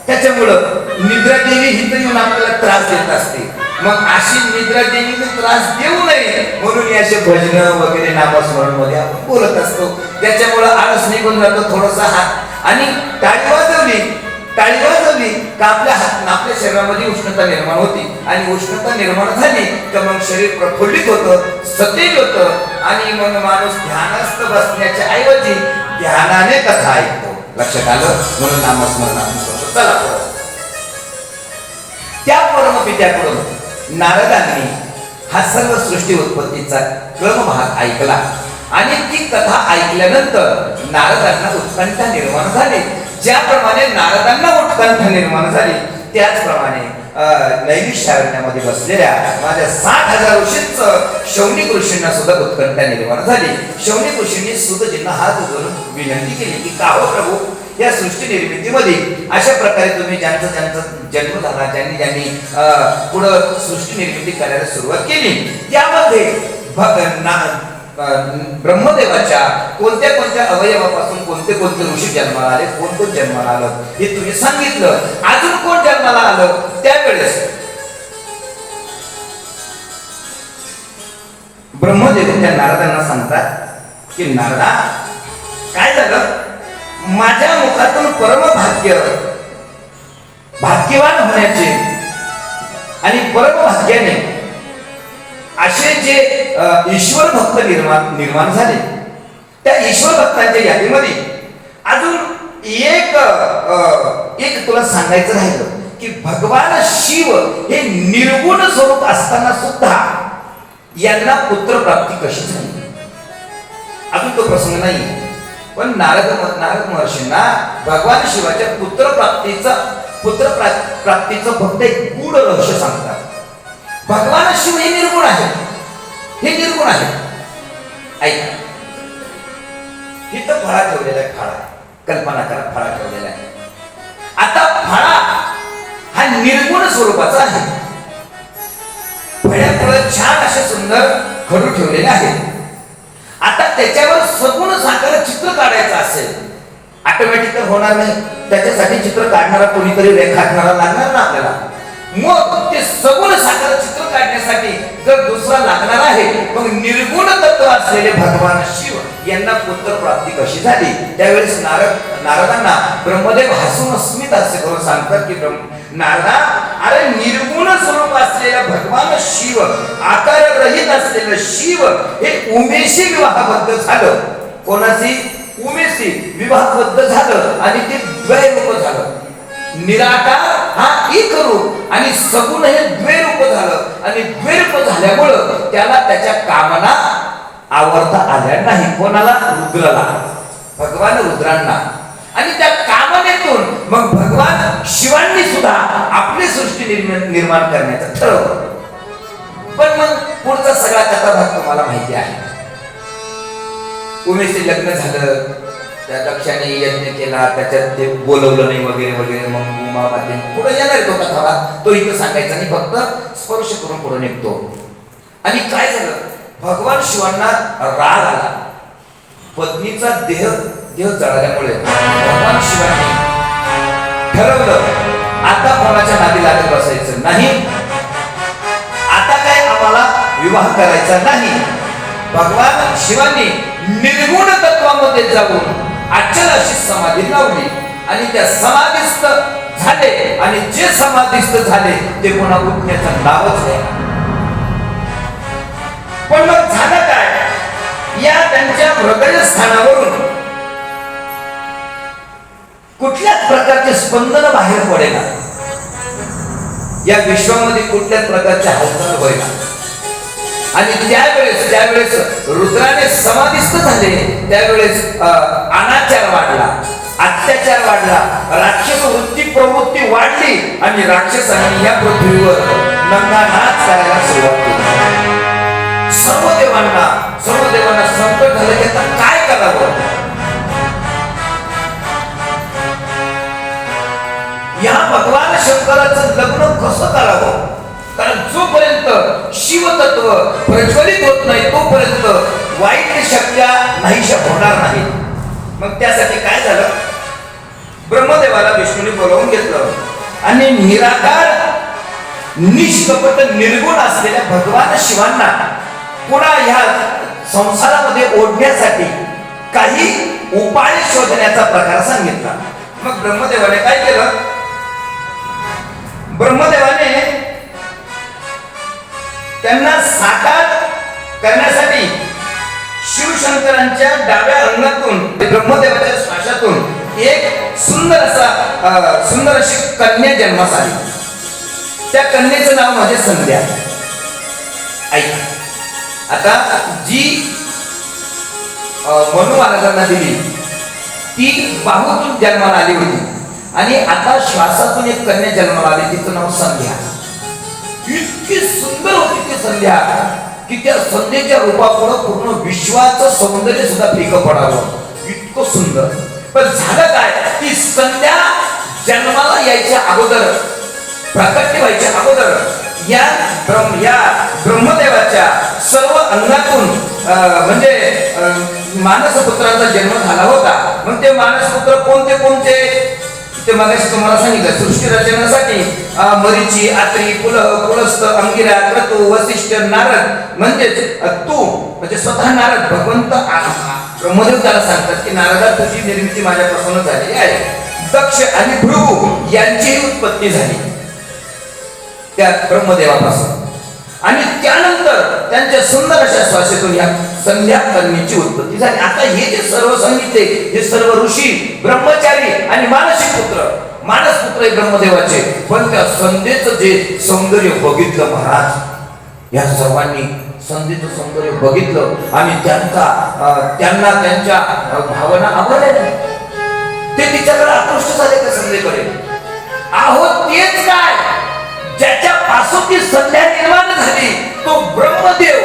त्याच्यामुळं निद्रा देवी हिथं येऊन आपल्याला त्रास देत असते. मग अशी निद्रा देवीने त्रास देऊ नये म्हणून असे भजन वगैरे नामस्मरण मध्ये आपण बोलत असतो. त्याच्यामुळं आळस निघून जातो थोडासा हात. आणि टाळी वाजवली का आपल्या शरीरामध्ये उष्णता निर्माण होती. आणि उष्णता निर्माण झाली तर मग शरीर प्रफुल्लित होतं, सतेज होतं. आणि मग माणूस ध्यानस्थ बसण्याच्या ऐवजी ध्यानाने कथा ऐकतो. लक्षात आलं? म्हणून नामस्मरण आपण करतो. चला पुढे. त्या परमपित्याकडून नारदांनी हा सर्व सृष्टी उत्पत्तीचा क्रमभाग ऐकला. आणि ती कथा ऐकल्यानंतर नारदांना उत्कंठा निर्माण झाली. ज्याप्रमाणे नारदांना उत्कंठा निर्माण झाली त्याचप्रमाणे नैमिषारण्यामध्ये बसलेल्या माझ्या 60,000 ऋषींच शौनिक ऋषींना सुद्धा उत्कंठा निर्माण झाली. शौनिक ऋषींनी सुतजींना हात जोडून विनंती केली की का हो प्रभू, या सृष्टी निर्मितीमध्ये अशा प्रकारे तुम्ही ज्यांचा जन्म झाला, ज्यांनी पुढं सृष्टी निर्मिती करायला सुरुवात केली, त्यामध्ये ब्रह्मदेवाच्या कोणत्या कोणत्या अवयवापासून कोणते कोणते ऋषी जन्माला आले, कोण कोण जन्माला आलं हे तुम्ही सांगितलं. अजून कोण जन्माला आलं? त्यावेळेस ब्रह्मदेव त्या नारदांना सांगतात की नारदा, काय झालं, माझ्या मुखातून परम भाग्यवान होण्याचे आणि परम भाग्याने असे जे ईश्वर भक्त निर्माण झाले, त्या ईश्वर भक्तांच्या यादीमध्ये अजून एक तुला सांगायचं राहिलं की भगवान शिव हे निर्गुण स्वरूप असताना सुद्धा यांना पुत्र प्राप्ती कशी झाली अजून तो प्रसंग नाही. पण नारद महर्षींना भगवान शिवाच्या पुत्र प्राप्तीचं फक्त एक गूढ रहस्य सांगतात. भगवान शिव हे निर्गुण आहे, ऐका, इथं फळा ठेवलेला आहे, फळा कल्पना करा, फळा ठेवलेला आहे. आता फळा हा निर्गुण स्वरूपाचा आहे. फळ्यापुढे छान असे सुंदर खडू ठेवलेले आहे. आता त्याच्यावर सगुण साकार चित्र काढायचं असेल, ऑटोमॅटिक होणार नाही. त्याच्यासाठी चित्र काढणारा कोणीतरी रेखाटणारा लागणार ना आपल्याला. मग ते सगुण साकार चित्र काढण्यासाठी जर दुसरा लागणार आहे, मग निर्गुण तत्व असलेले भगवान शिव यांना पुत्र प्राप्ती कशी झाली? त्यावेळेस नारदांना ब्रह्मदेव हसून स्मित असे करून सांगतात की नारदा, अरे निर्गुण स्वरूप असलेला भगवान शिव, आकार रहित असलेलं शिव हे उमेशी विवाहबद्ध झालं. कोणाशी? उमेशी विवाहबद्ध झालं आणि ते द्वैरूप झालं. निराकार हा एक रूप आणि सगुण हे द्वैरूप झालं. आणि द्वैरूप झाल्यामुळं त्याला त्याच्या कामना आवरता आल्या नाही. कोणाला? रुद्राला, भगवान रुद्रांना. आणि त्या कामनेतून मग भगवान शिवांनी सुद्धा आपली सृष्टी निर्माण करण्याचं ठरवलं. पण मग पुढचा सगळा कथाभाग तुम्हाला माहिती आहे. उमेशचे लग्न झालं, त्या दक्षाने यज्ञ केला, त्याच्यात ते बोलवलं नाही वगैरे वगैरे. मग उमामध्ये पुढे येणार तो कथाभाग, तो इथं सांगायचा नाही, फक्त स्पर्श करून पुढे निघतो. आणि काय झालं, भगवान शिवांना राग आला. पत्नीचा देह जळाल्यामुळे भगवान शिवांनी ठरवलं आता कोणाच्या नादी लागत बसायचं नाही. विवाह करायचा नाही. भगवान शिवानी निर्गुण तत्वामध्ये जाऊन अचल अशी समाधी लावली आणि त्या समाधीस्थ झाले आणि जे समाधीस्थ झाले ते पुन्हा उठण्याचं नावच नाही. पण मग झालं काय, या त्यांच्या हृदय स्थानावरून कुठल्याच प्रकारचे स्पंदन बाहेर पडेना, या विश्वामध्ये कुठल्याच प्रकारचे हालचाल होईना. आणि ज्यावेळेस रुद्राने समाधिस्थ झाले त्यावेळेस अनाचार वाढला, अत्याचार वाढला, राक्षस वृत्ती प्रवृत्ती वाढली आणि राक्षसांनी या पृथ्वीवर नंगानाच करायला सुरुवात केली. सर्व देवांना संकट झालं की आता काय करावं. या भगवान शंकराचं लग्न कसं करावं, कारण जोपर्यंत शिवतत्व प्रज्वलित होत नाही तोपर्यंत वाईट शक्त्या नाहीशा होणार नाही. मग त्यासाठी काय झालं, ब्रह्मदेवाला विष्णूने बोलावून घेतलं आणि निराकार निष्कपट निर्गुण असलेल्या भगवान शिवांना पुन्हा ह्या संसारामध्ये ओढण्यासाठी काही उपाय शोधण्याचा प्रकार सांगितला. मग ब्रह्मदेवाने काय केलं, ब्रह्मदेवाने त्यांना साकार करण्यासाठी शिवशंकरांच्या डाव्या अंगातून ब्रह्मदेवाच्या श्वासातून एक सुंदर अशी कन्या जन्मास आली. त्या कन्येचं नाव म्हणजे संध्या. ऐका, आता जी मनु महाराजांना दिली ती बाहूतून जन्माला आली होती आणि आता श्वासातून एक कन्या जन्माला आली, तिचं नाव संध्या. इतकी सुंदर होती ती संध्या की त्या संध्येच्या रूपापुढे पूर्ण विश्वाचं सौंदर्य सुद्धा फिकं पडावं, इतकं सुंदर. पण झालं काय, ती संध्या जन्माला यायच्या अगोदर, प्रकट व्हायच्या अगोदर या ब्रह्मदेवाच्या सर्व अंगातून म्हणजे मानसपुत्रांचा जन्म झाला होता. मग ते मानसपुत्र कोणते ते मगाशी तुम्हाला सांगितलं. सृष्टी रचनेसाठी मरीची, आत्री, पुलह, पुलस्त, अंगिरा, क्रतू, वसिष्ठ, नारद म्हणजेच तू म्हणजे स्वतः नारद भगवंत ब्रह्मदेव त्याला सांगतात की नारदा तुझी निर्मिती माझ्यापासूनच झालेली आहे. दक्ष आणि भृगु यांचीही उत्पत्ती झाली त्या ब्रह्मदेवापासून आणि त्यानंतर त्यांच्या सुंदर अशा श्वासातून या संध्या कन्येची उत्पत्ती झाली. आता हे जे सर्व सांगितले हे सर्व ऋषी, ब्रह्मचारी आणि मानस पुत्र ब्रह्मदेवाचे. पण त्या संध्येचं जे सौंदर्य बघितलं महाराज, या सर्वांनी संध्येचं सौंदर्य बघितलं आणि त्यांना त्यांच्या भावना आवडल्या. ते तिच्याकडे आकृष्ट झाले त्या संध्येकडे. आहो तेच काय, ज्याच्यापासून ती संध्या निर्माण झाली तो ब्रह्मदेव,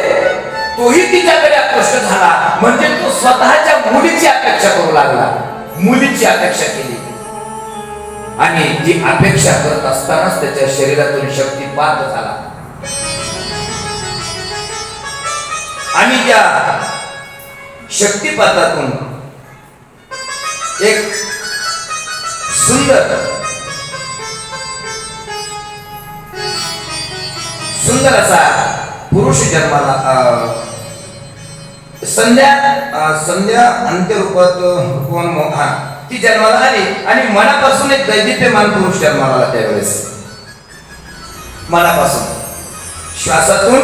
तोही तिच्याकडे आकृष्ट झाला. म्हणजे तो स्वतःच्या मुलीची अपेक्षा करू लागला, मुलीची अपेक्षा केली आणि ती अपेक्षा करत असतानाच त्याच्या शरीरातून शक्तिपात झाला आणि त्या शक्तिपातातून एक सुंदर असा पुरुष जन्माला संध्या अंत्यरूपात ती जन्माला आली आणि मनापासून एक दैदिप्यमान पुरुष जन्माला आला. त्यावेळेस मनापासून, श्वासातून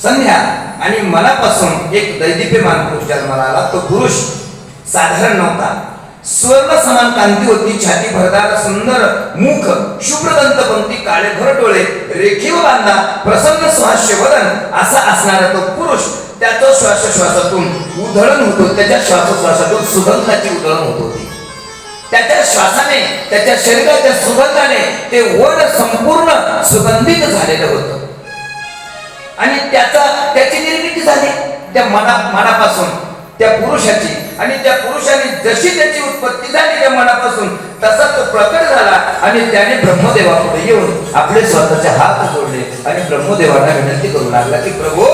संध्या आणि मनापासून एक दैदिप्यमान पुरुष जन्माला आला. तो पुरुष साधारण नव्हता, स्वर्ण समान कांती होती, छाती भरदार, सुंदर मुख, शुभ्रदंत पंक्ती, काळे भर डोळे, रेखीव बांधा, प्रसन्न सुहास्य वदन असा असणारा तो पुरुष. त्याचं श्वासातून उधळण होतो, त्याच्या श्वासातून सुगंधाची उधळण होत होती. त्याच्या श्वासाने, त्याच्या शरीराच्या सुगंधाने ते वन संपूर्ण सुगंधित झालेलं होतं आणि त्याची निर्मिती झाली त्या मनापासून त्या पुरुषाची. आणि त्या पुरुषाने जशी त्याची उत्पत्ती झाली त्या मनापासून तसा तो प्रकट झाला आणि त्याने ब्रह्मदेवापुढे येऊन आपले स्वतःचे हात जोडले आणि ब्रह्मदेवांना विनंती करू लागला की प्रभू,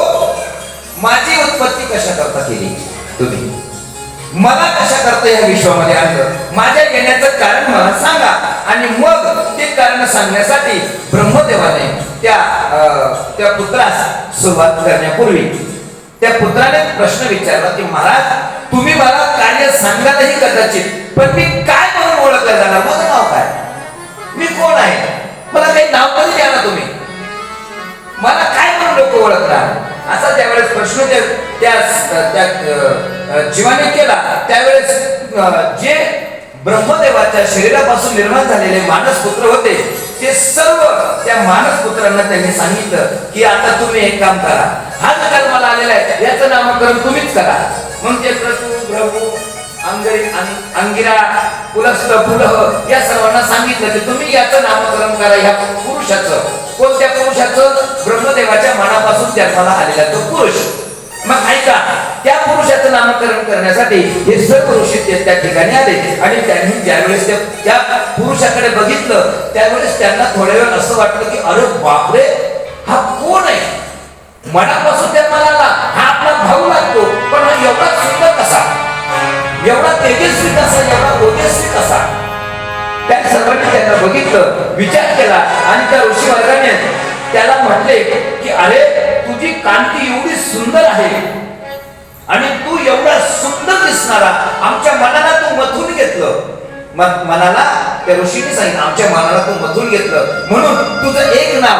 माझी उत्पत्ती कशा करता केली तुम्ही, मला कशा करता या विश्वामध्ये आणलं, माझ्या येण्याचं कारण मला सांगा आणि मग ते कारण सांगण्यासाठी ब्रह्मदेवाने त्या पुत्रास सुरुवात करण्यापूर्वी त्या पुत्राने प्रश्न विचारला की महाराज, तुम्ही मला कार्य सांगालही कदाचित, पण मी काय म्हणून ओळखलं जाणार? माझं नाव काय? मी कोण आहे? मला काही नाव तरी द्या ना तुम्ही. मला काय म्हणून लोक ओळखणार? असा त्यावेळेस प्रश्न त्या जीवाने केला. त्यावेळेस जे ब्रह्मदेवाच्या शरीरापासून निर्माण झालेले मानस पुत्र होते ते सर्व त्या मानस पुत्रांना त्यांनी सांगितलं की आता तुम्ही एक काम करा, हा जो जन्माला आलेला आहे याचं नामकरण तुम्हीच करा. मग ते प्रसू, भ्रमू, अंगिरा, पुलस्त, पुलह या सर्वांना सांगितलं की तुम्ही याचं नामकरण करा. ह्या पुरुषाचं, कोणत्या पुरुषाचं? ब्रह्मदेवाच्या मनापासून जन्माला आलेला तो पुरुष. मग ऐका, त्या पुरुषाचं नामकरण करण्यासाठी हे सर्व ऋषी त्या ठिकाणी आले आणि त्यांनी ज्यावेळेस त्या पुरुषाकडे बघितलं त्यावेळेस त्यांना थोड्या वेळ असं वाटलं की अरे बापरे, हा कोण आहे? मनापासून जन्माला आला, हा आपला भाऊ लागतो, पण हा एवढा सुंदर कसा, एवढा तेजस्वी कसा, एवढा ओजस्वी कसा? त्या सर्वांनी त्यांना बघितलं, विचार केला आणि त्या ऋषी वर्गाने त्याला म्हटले की अरे, तुझी कांती एवढी सुंदर आहे आणि तू एवढा सुंदर दिसणारा आमच्या मनाला तू मथून घेतलं. मनाला त्या ऋषीने सांगितलं आमच्या मनाला तू मथून घेतलं, म्हणून तुझं एक नाव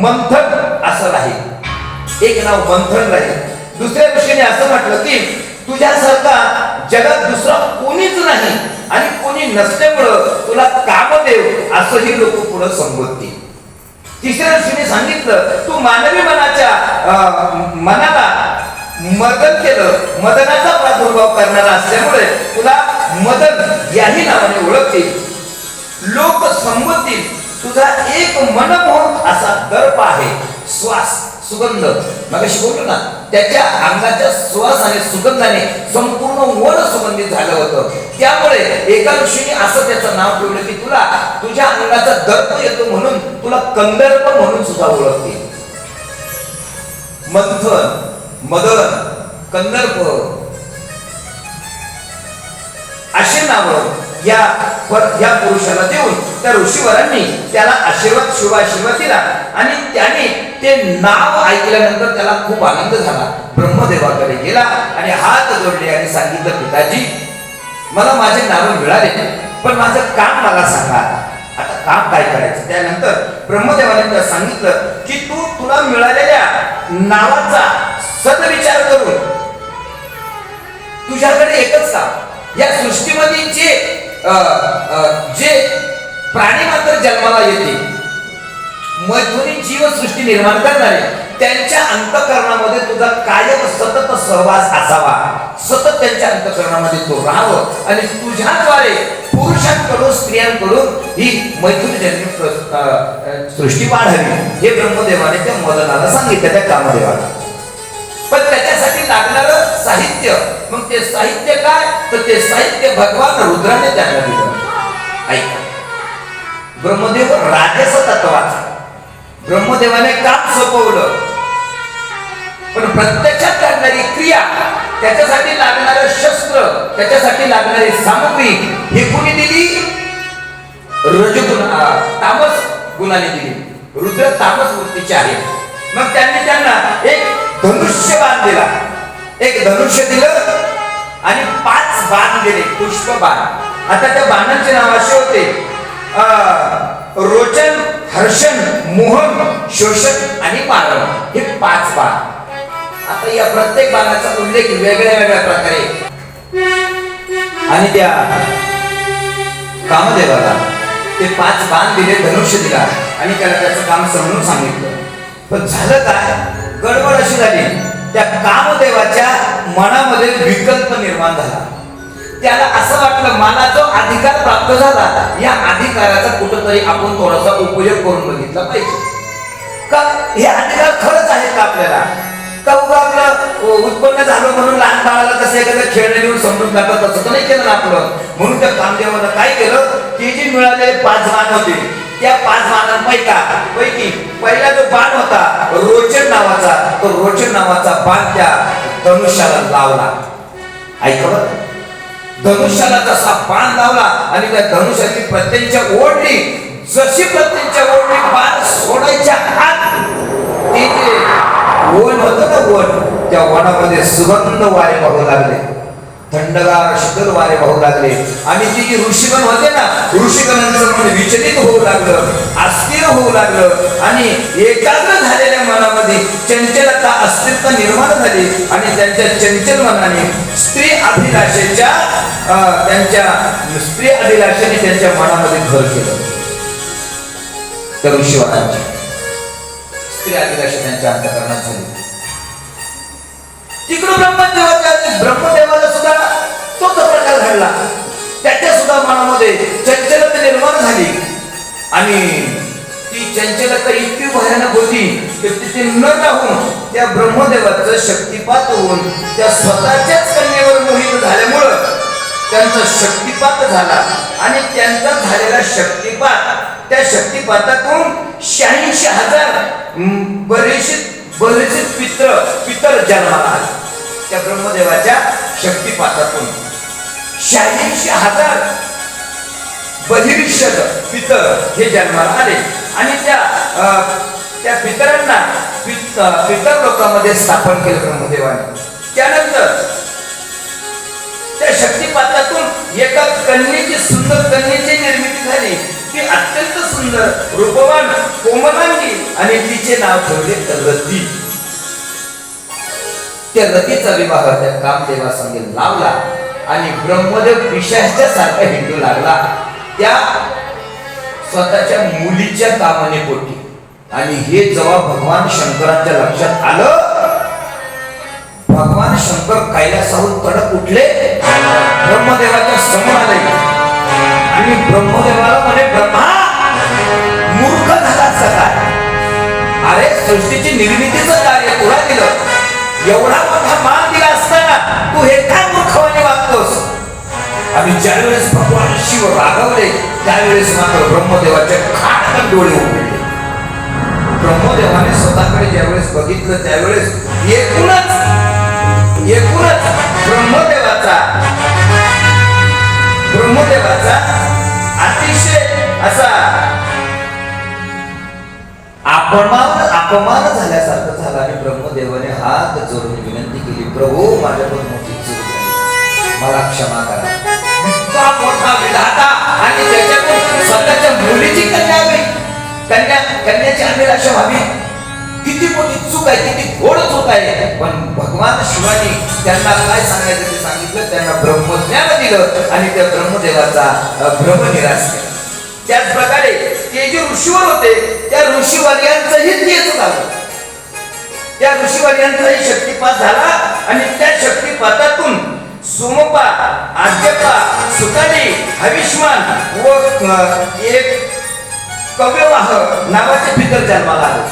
मंथन असं राहील, एक नाव मंथन राहील. दुसऱ्या ऋषीने असं म्हटलं की तुझ्यासारखा जगात दुसरा कोणीच नाही आणि कोणी नसल्यामुळं तुला कामदेव असंही लोक पुढे संबोधतील. तिसऱ्या ऋषीने सांगितलं तू मानवी मनाला मदन केलं, मदनाचा प्रादुर्भाव करणारा असल्यामुळे तुला मदन याही नावाने ओळखतील, लोक संबोधतील. तुझा एक मनमोहक असा दर्प आहे, श्वास, सुगंध. मगाशी बोललो ना, त्याच्या अंगाच्या श्वास आणि सुगंधाने संपूर्ण वन सुगंधित झालं होतं. त्यामुळे एका ऋषीने असं त्याचं नाव ठेवलं की तुला तुझ्या अंगाचा दर्प येतो म्हणून तुला कंदर्प म्हणून सुद्धा ओळखतील. मंथन, मदन, कंदर्प अशी नावं या पुरुषाला देऊन त्या ऋषीवरांनी त्याला शुभाशीर्वाद दिला आणि त्याने ते नाव ऐकल्यानंतर त्याला खूप आनंद झाला. ब्रह्मदेवाकडे गेला आणि हात जोडले आणि सांगितलं पिताजी, मला माझे नाव मिळाले, पण माझं काम मला सांगा, आता काम काय करायचं? त्यानंतर ब्रह्मदेवाने त्याला सांगितलं की तुला मिळालेल्या नावाचा सदविचार करून तुझ्याकडे एकच काम, या सृष्टीमध्ये जे प्राणी मात्र जन्माला येते, मैथुनी जीवसृष्टी निर्माण करणारे, त्यांच्या अंतःकरणामध्ये तुझा कायम सतत सहवास असावा, सतत त्यांच्या अंतःकरणामध्ये तो राहावं आणि तुझ्याद्वारे पुरुषांकडून स्त्रियांकडून ही मैथुनजन्य सृष्टी वाढावी. हे ब्रह्मदेवाने त्या मदनाला सांगितलं, त्या कामदेवाला. पण त्याच्यासाठी लागणारं साहित्य, मग ते साहित्य काय? तर ते साहित्य भगवान रुद्राने त्यांना दिलं. ऐका, ब्रह्मदेव राजस तत्वाचा, ब्रह्मदेवाने काम सोपवलं, पण प्रत्यक्षात लागणारी क्रिया, त्याच्यासाठी लागणारं शस्त्र, त्याच्यासाठी लागणारी सामग्री ही कोणी दिली? रजगुण, तामस गुणाने दिली. रुद्र तामस वृत्तीचे आहे. मग त्यांना एक धनुष्य बाण दिला, एक धनुष्य दिलं आणि 5 बाण दिले, पुष्प बाण. आता त्या बाणांचे नाव असे होते रोचन, हर्षण, मोहन, शोषण आणि मारण. हे 5 बाण. आता या प्रत्येक बाणाचा उल्लेख वेगळ्या वेगळ्या प्रकारे. आणि त्या कामदेवाला ते 5 बाण दिले, धनुष्य दिला आणि त्याला त्याचं काम समजून सांगितलं. पण झालं काय? गडबड अशी झाली, त्या कामदेवाच्या मनामध्ये विकल्प निर्माण झाला. त्याला असं वाटलं मला जो अधिकार प्राप्त झाला, या अधिकाराचा कुठंतरी आपण थोडासा उपयोग करून बघितला पाहिजे. का हे अधिकार खरंच आहेत का आपल्याला? का उगा आपलं उत्पन्न झालं म्हणून लहान बाळाला कसं एखादं खेळणे देऊन समजून टाकत, तसं तर नाही केलं ना आपलं. म्हणून त्या कामदेवानं काय केलं की जी मिळालेले 5 बाण होते, त्या 5 बाणांपैकी पहिला जो बाण होता रोचन नावाचा, तो रोचन नावाचा बाण त्या धनुष्याला लावला. ऐका बरं, धनुष्याला जसा बाण लावला आणि त्या धनुष्याची प्रत्यंच्या ओढली, जशी प्रत्यंच्या ओढली बाण सोडायच्या आत ते जे वन होतं ना वन, त्या वनामध्ये सुगंध वारे वाहू लागले, थंडगार शीतल वारे वाहू लागले आणि ती जी ऋषीगण होते ना, ऋषीगणांचं मन विचलित होऊ लागलं, अस्थिर होऊ लागलं आणि एकाग्र झालेल्या मनामध्ये चंचलता अस्थिरता निर्माण झाली आणि त्यांच्या चंचल मनाने स्त्री अभिलाषेच्या स्त्री अभिलाषेने त्यांच्या मनामध्ये घर केलं. तर ऋषीवरांची स्त्री अभिलाषा त्यांच्या अंतःकरणात झाली. तिकडून ब्रह्मदेवाला सुद्धा तोच प्रकार घडला, त्याच्या सुद्धा मनामध्ये चंचलता निर्माण झाली आणि ती चंचलता इतकी भयानक होती की तिथे न राहून त्या ब्रह्मदेवाचं शक्तिपात होऊन त्या स्वतःच्याच कन्येवर मोहित झाल्यामुळं त्यांचा शक्तिपात झाला आणि त्यांचा झालेला शक्तिपात, त्या शक्तिपातातून 86,000 बरेचसे पितर जन्माला आले. त्या ब्रह्मदेवाच्या शक्तिपातातून 86,000 बहिर्षद पितर हे जन्माला आले आणि त्या पितरांना पितर लोकांमध्ये स्थापन केलं ब्रह्मदेवाने. त्यानंतर त्या शक्तिपातातून एका कन्येची, सुंदर कन्येची निर्मिती झाली. ती अत्यंत सुंदर, रूपवान, कोमलांगी आणि तिचे नाव ठेवले रती. त्या रतीचा विवाह त्या कामदेवासंगे लावला आणि ब्रह्मदेव पिशाच्या सारखा हिंडू लागला त्या स्वतःच्या मुलीच्या कामने पोटी. आणि हे जेव्हा भगवान शंकरांच्या लक्षात आलं, भगवान शंकर कैलासाहून तडक उठले, ब्रह्मदेवाच्या समोर आले आणि ब्रह्मदेवाला म्हणे, ब्रह्मा मूर्ख झालास काय? अरे सृष्टीची निर्मितीचं कार्य तुला दिलं, एवढा मोठा मान दिला असताना तू हे काय मूर्खपणे वागतोस? आणि ज्यावेळेस भगवान शिव रागवले त्यावेळेस मात्र ब्रह्मदेवाच्या खाटकन डोळे उघडले. ब्रह्मदेवाने स्वतःकडे ज्यावेळेस बघितलं त्यावेळेस एकूणच ब्रह्मदेवाचा अतिशय असा अपमान झाल्यासारखं झाला आणि ब्रह्मदेवाने हात जोडून विनंती केली, प्रभू माझ्याकडून मोठी चूक झाली, मला क्षमा करा. इतका मोठा विधाता आणि त्याच्यातून स्वतःच्या मुलीची कन्याची अभिलाषा व्हावी, किती मोठी चूक आहे, किती घोड चूक आहे. पण भगवान शिवानी त्यांना काय सांगायचं ते सांगितलं, त्यांना ब्रह्मज्ञान दिलं आणि त्या ब्रह्मदेवाचा भ्रमनिराश केला. त्याचप्रकारे ते जे ऋषीवर होते त्या ऋषीवर्यांचंही तेच झालं. त्या ऋषीवर्यांचाही शक्तिपात झाला आणि त्या शक्तिपातातून सोमपा, आज्यपा, सुतानी, हविष्मान व एक कव्यवाह नावाचे पितर जन्माला आले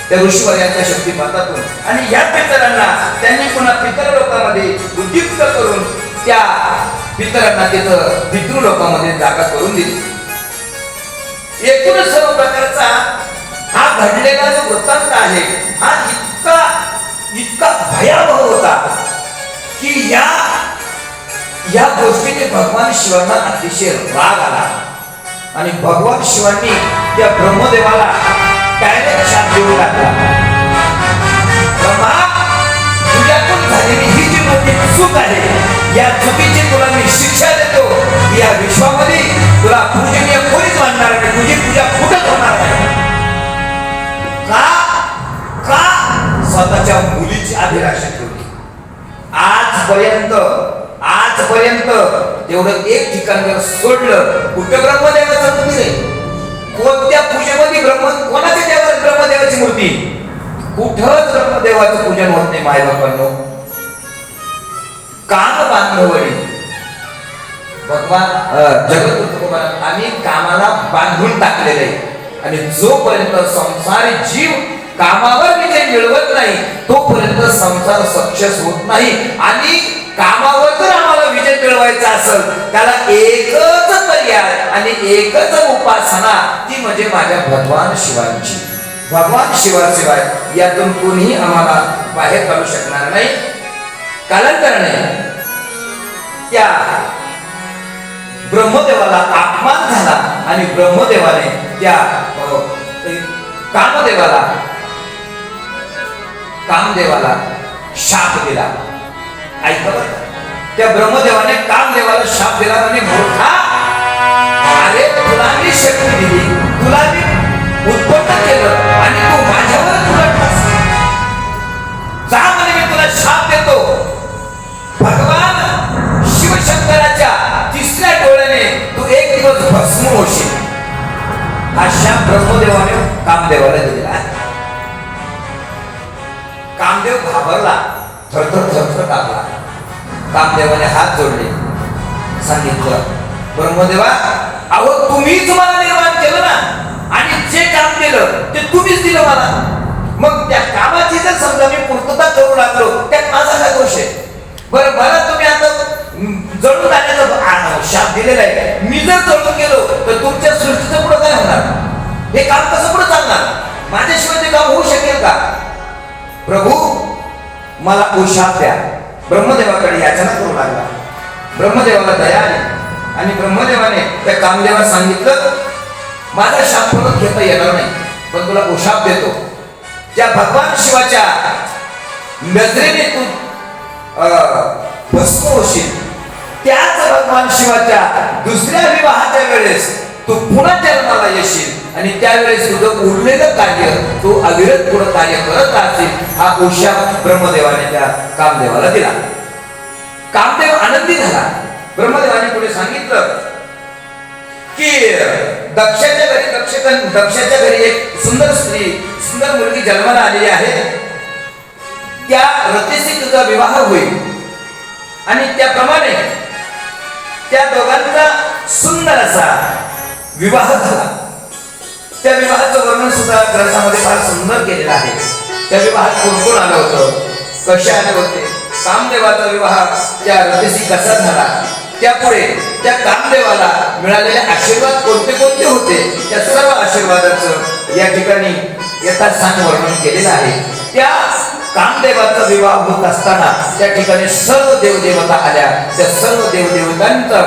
त्या ऋषीवर्यांच्या शक्तिपातातून. आणि या पितरांना त्यांनी पुन्हा पितर लोकांमध्ये उद्युक्त करून त्या पितरांना तिथं पितृलोकामध्ये जागा करून दिली. एकूणच सर्व प्रकारचा हा घडलेला जो वृत्तांत आहे हा इतका भयावह होता की या गोष्टीने भगवान शिवांना अतिशय राग आला आणि भगवान शिवांनी त्या ब्रह्मदेवाला डायरेक्ट शाप देऊ लागला, ब्रह्मा तुझ्याकडून झालेली ही जी मोठी चूक आहे, या चुकीची तुला मी शिक्षा देतो. या विश्वामध्ये तुला पूजनीय कोणीच मानणार नाही, तुझी पूजा कुठंच होणार नाही. का स्वतःच्या मुलीची अभिलाषा ठेवली. आजपर्यंत तेवढं एक ठिकाण जर सोडलं, कुठं ब्रह्मदेवाचं मंदिर आहे, कोणत्या पूजेमध्ये कोणाच्या देवाला ब्रह्मदेवाची मूर्ती, कुठंच ब्रह्मदेवाचं पूजन होत नाही. माय बापांनो, काम बांधवडी भगवान जगद्गुरु आम्ही कामाला बांधून टाकलेले आहे आणि जोपर्यंत संसारी जीव कामावर विजय मिळवत नाही तोपर्यंत संसार सक्सेस होत नाही. आणि कामावर जर आम्हाला विजय मिळवायचा असेल त्याला एकच पर्याय आणि एकच उपासना, ती म्हणजे माझ्या भगवान शिवांची. भगवान शिवाशिवाय यातून कोणीही आम्हाला बाहेर काढू शकणार नाही. कालांतराने त्या ब्रह्मदेवाला अपमान झाला आणि ब्रह्मदेवाने त्या कामदेवाला शाप दिला. ऐका बरं, त्या ब्रह्मदेवाने कामदेवाला शाप दिला आणि मूर्खा, अरे तुला मी शक्ती दिली, तुला मी उत्पन्न केलं आणि तू माझ्यावर उलटलास. जा म्हणे, मी तुला शाप देतो. भगवान शिवशंकराच्या तिसऱ्या डोळ्याने तू एक दिवस भस्म होशील. हा शाप ब्रह्मदेवाने कामदेवाला दिला. कामदेव घाबरला, थरथर कापला. कामदेवाने हात जोडले, सांगितलं, ब्रह्मदेवा, अहो तुम्हीच मला निर्माण केलं ना, आणि जे काम केलं ते तुम्हीच दिलं मला. मग त्या कामाची जर समजा मी पूर्तता करू लागलो, त्यात माझा काय दोष आहे? बरं, मला तुम्ही आता जळून जाण्याचा शाप दिलेला आहे. मी जर जळून गेलो तर तुमच्या सृष्टीचं पुढे काय होणार? हे काम कसं पुढे चालणार? माझ्याशिवाय ते काम होऊ शकेल का? प्रभू, मला शाप द्या. ब्रह्मदेवाकडे याचना करू लागला. ब्रह्मदेवाला दया आली आणि ब्रह्मदेवाने त्या कामदेवाला सांगितलं, माझा शाप परत घेता येणार नाही, पण तुला शाप देतो. त्या भगवान शिवाच्या नजरेने तू भस्म होशील. त्याच भगवान शिवाच्या दुसऱ्या विवाहाच्या वेळेस तू पुन्हा जन्माला येशील आणि त्यावेळेस तुझं उरलेलं कार्य तू अविरत पुढे कार्य करत राहशील. हा शाप ब्रह्मदेवाने त्या कामदेवाला दिला. कामदेव आनंदी झाला. ब्रह्मदेवाने पुढे सांगितलं की दक्षाच्या घरी एक सुंदर स्त्री, सुंदर मुलगी जन्माला आलेली आहे. त्या रतीशी तुझा विवाह होईल आणि त्याप्रमाणे त्या दोघांचा सुंदर असा विवाह झाला. त्या विवाहाचं वर्णन सुद्धा ग्रंथामध्ये फार सुंदर केलेलं आहे. त्या विवाहात कोण कोण आलं होतं, कसे आले होते, कामदेवाचा विवाह त्या रतीशी कसा झाला, त्यापुढे त्या कामदेवाला मिळालेले आशीर्वाद कोणते कोणते होते, त्या सर्व आशीर्वादाचं या ठिकाणी यथास्थान वर्णन केलेलं आहे. त्या कामदेवाचा विवाह होत असताना त्या ठिकाणी सर्व देवदेवता आल्या. त्या सर्व देवदेवतांचा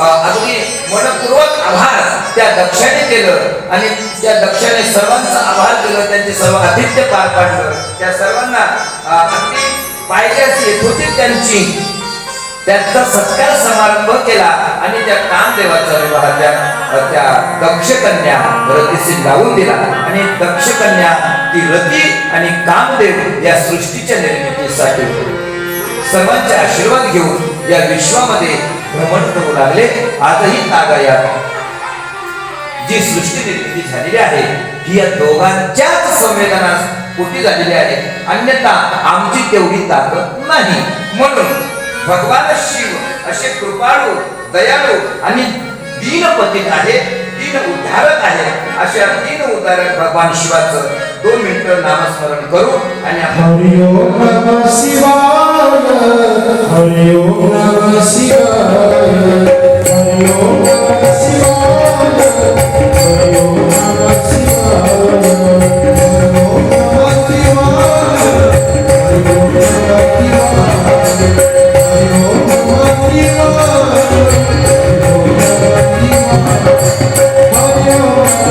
अगदी मनपूर्वक आभार त्या दक्षाने केलं आणि त्या दक्षाने सर्वांचा आभार केलं. त्यांचे सर्व आतिथ्य पार पाडलं. त्या सर्वांना अगदी पाहिजे अशी यथोचित त्यांचा सत्कार समारंभ केला आणि त्या कामदेवाचा विवाह त्या दक्षकन्या रतीशी लावून दिला. आणि दक्षकन्या ती रती आणि कामदेव या सृष्टीच्या निर्मितीसाठी सर्वांचे आशीर्वाद घेऊन या विश्वामध्ये भ्रमण करू लागले. आजही नागायात जी सृष्टी निर्मिती झालेली आहे ही या दोघांच्याच संवेदनास पोटी झालेली आहे. अन्यथा आमची तेवढी ताकद नाही. म्हणून भगवान शिव असे कृपाळू, दयाळू आणि दीनपती आहे, दीन उद्धारक आहे. अशा दीन उद्धारक भगवान शिवाचं 2 मिनिटं नामस्मरण करू आणि हरि ओम नमः शिवाय, हरि ओम नमः शिवाय, हरि ओम नमः शिवाय, हरि ओम नमः शिवाय, हरि ओम नमः शिवाय, हरि ओम नमः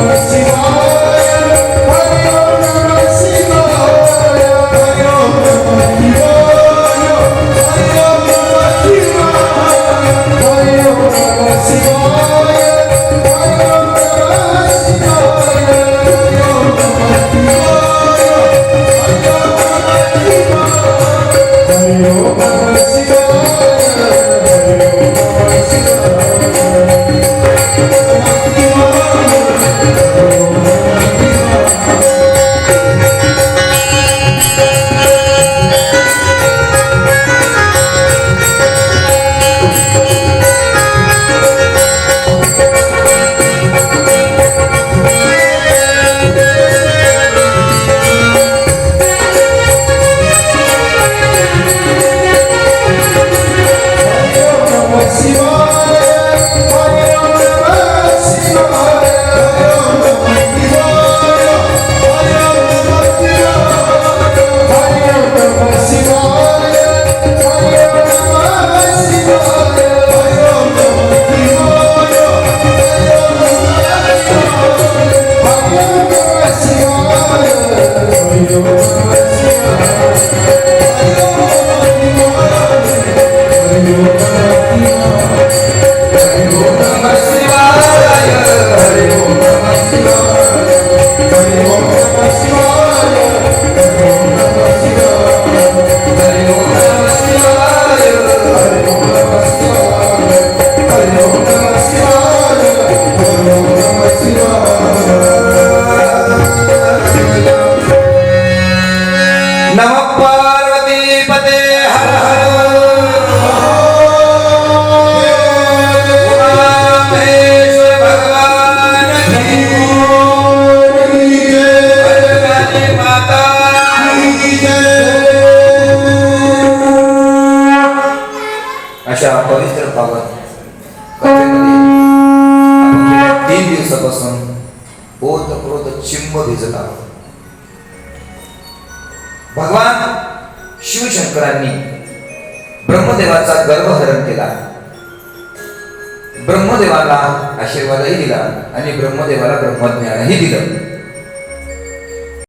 शिवाय. अशा पवित्र पावन कथेमध्ये आपण गेल्या 3 दिवसापासून ओतप्रोत चिंब भिजत आहोत. भगवान शिवशंकरांनी ब्रह्मदेवाचा गर्भहरण केला, ब्रह्मदेवाला आशीर्वादही दिला आणि ब्रह्मदेवाला ब्रह्मज्ञानही दिलं.